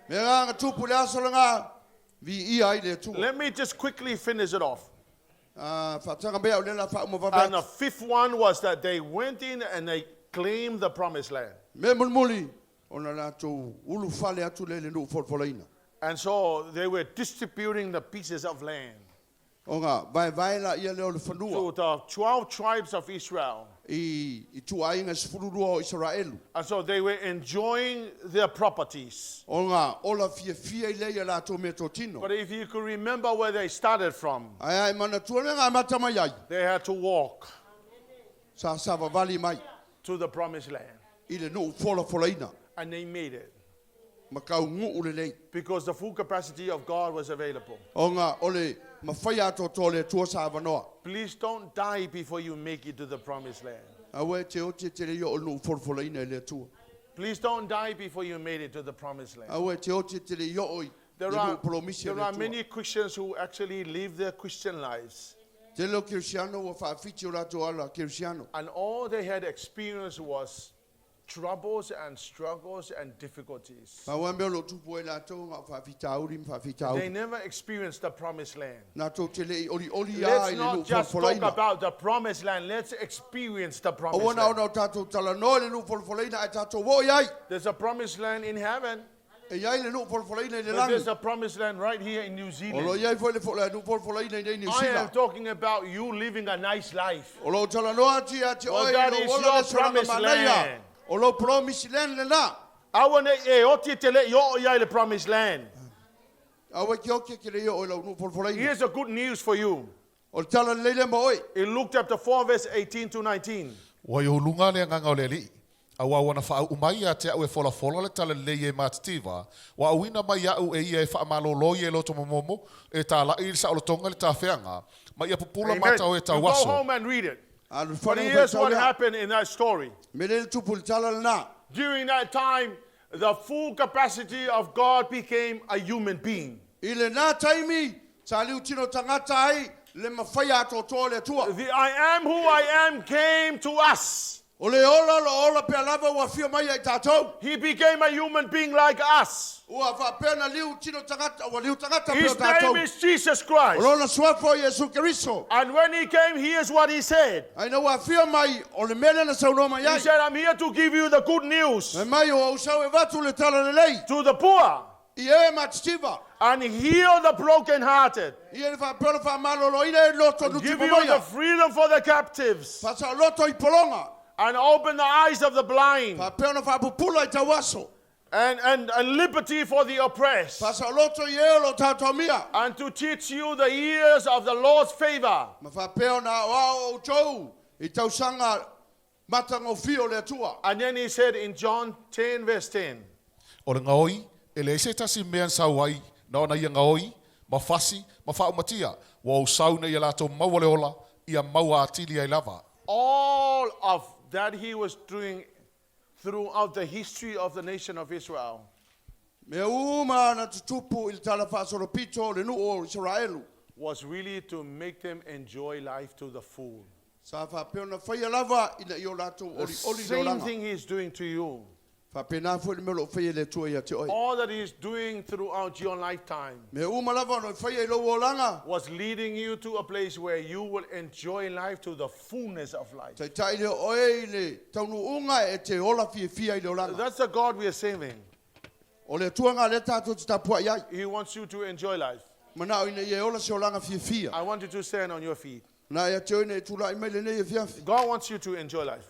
Me ngā tupu le aso le ngā vi ia ai le tua. Let me just quickly finish it off. Whatanga mea o le la wha mo And the vavea. 5th one was that they went in and they claimed the promised land. Me mulmuli. O na rātou ulu whale atu le le nuu wholwholaina. And so they were distributing the pieces of land O ngā vai la ia leo le whanua. to the 12 tribes of Israel. I tuainga sifururua o Israelu. And so they were enjoying their properties. O ngā ola fia i leia rātou me tō tino. But if you could remember where they started from, Ai mana tuane ngā mata mai ai. they had to walk Sa sava vali mai. to the promised land. I le no fola and they made it. ma kau ngu le nei. Because the full capacity of God was available. O ngā ole ma whai ato tō le tua sa wanoa. Please don't die before you make it to the promised land. Awe te o te le yo o no fola le tua. Please don't die before you made it to the promised land. Awe te o te le yo oi. There are many Christians who actually live their Christian lives. Te lo Cristiano wa whaafichi o rato ala Cristiano. And all they had experienced was troubles and struggles and difficulties. Ma wa meo lo tupu e rato ngā whaafitauri mwhaafitauri. They never experienced the promised land. Nā tō te le oli Let's ai le not no just talk fola about the promised land. Let's experience the promised Awana land. ona o tātou tala no le no fola ai tātou wo iai. There's a promised land in heaven. E iai le no fola le But langi. there's a promised land right here in New O lo Zealand. iai foi le fola no fola nei New I am Zealand. talking about you living a nice life. O lo tala no ati Well, oi that lo is wala your le soranga promised malaya. land. O lo promise land le na. Awane e oti tele yo ya le promised land. Awe ki oke ki le yo o lo no fola Here's a good news for you. O tala le mo oi. In Luke chapter 4 verse 18 to 19. Wa yo lunga le nganga o le li. A wa wana wha umai a te au e fola le tala le ye mātitiva. Wa awina mai au e ia e wha amalolo i e loto momomo. E tā la i sa o tonga le tā whianga. Ma ia pupula Amen. mata o e tā You go waso. home and read it. Alu But here's what happened in that story. Me le tupu le tala le na. During that time, the full capacity of God became a human being. I le nā taimi, tā liu tino tangata ai, le mawhai ato tō le tua. The I am who I am came to us. O le ola pia lava ua fia mai ai tātou. He became a human being like us. Ua whapena liu tino tangata, ua liu tangata pia His tātou. name is Jesus O Christ. lona suafo Jesu Keriso. And when he came, here's what he said. Aina ua fia mai, o le mele na sauno mai He ai. said, I'm here to give you the good news Me mai o au sau e watu le tala le lei. to the poor I e matistiva. and heal the brokenhearted. I e whapena whamalolo ina e loto Give nuti you mamaya. the freedom for the captives Pasa o loto I polonga. and open the eyes of the blind Whapena whapupula I tawaso. and liberty for the oppressed Pasa o loto I e lo tātou mia. and to teach you the years of the Lord's favor. Ma whapea na wao o tau. I tausanga matango fio le tua. And then he said in John 10 verse 10, O le ngaoi, e le se tasi mea sau ai, na ona ia ngaoi, ma fasi, ma wha umatia, wa o sau na ia lato maua le ola, ia maua atili ai lava. all of that he was doing throughout the history of the nation of Israel Me uma na tutupu il tala whaasoro pito le nu o Israelu. was really to make them enjoy life to the full. Sa whapea na whaia lava ina i o lato The oli o same langa. thing he's doing to you. Whapea na fwere me lo whaia le tua ia te oi. All that he's doing throughout your lifetime Me uma lava no whaia I lo o langa. was leading you to a place where you will enjoy life to the fullness of life. Tai tai le oi le taunu unga e te ola fia I lo langa. That's the God we are serving. O le tuanga le tātou te tapua iai. He wants you to enjoy life. Mana o ina i e ola se o langa fia. I want you to stand on your feet. Na ia te oina e tula I mele nei e fiafi. God wants you to enjoy life.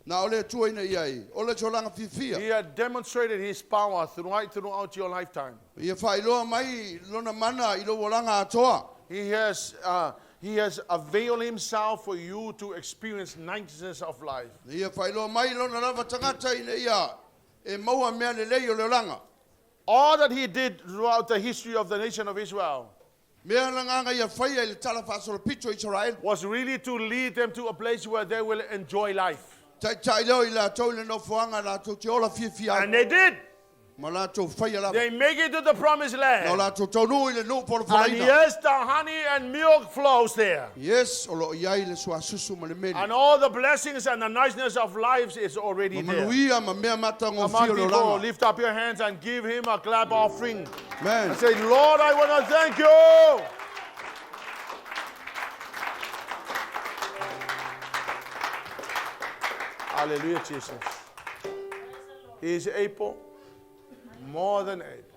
Na o le tua ina iai. O le se o langa fia. He had demonstrated his power throughout your lifetime. Ia whailoa mai lona mana I lo o langa atoa. He has availed himself for you to experience niceness of life. Ia whailoa mai lona lava tangata ina ia e maua mea le lei o le langa. All that he did throughout the history of the nation of Israel Mea langanga ia whaia I le tala whaasoro pito Israel. was really to lead them to a place where they will enjoy life. Tai tai leo I la tau le no fuanga la tau te ola fia. And they did. Ma la tau whaia lava. They make it to the promised Na land. la tau tau nui le no poro And whalaina. yes, the honey and milk flows there. Yes, o lo iai le sua susu ma le meni. And all the blessings and the niceness of life is already Ma there. manuia ma mea mata ngo Come on, fio le people, langa. lift up your hands and give him a clap offering. Man. And say, Lord, I want to thank you. Hallelujah, Jesus. He is able, more than able.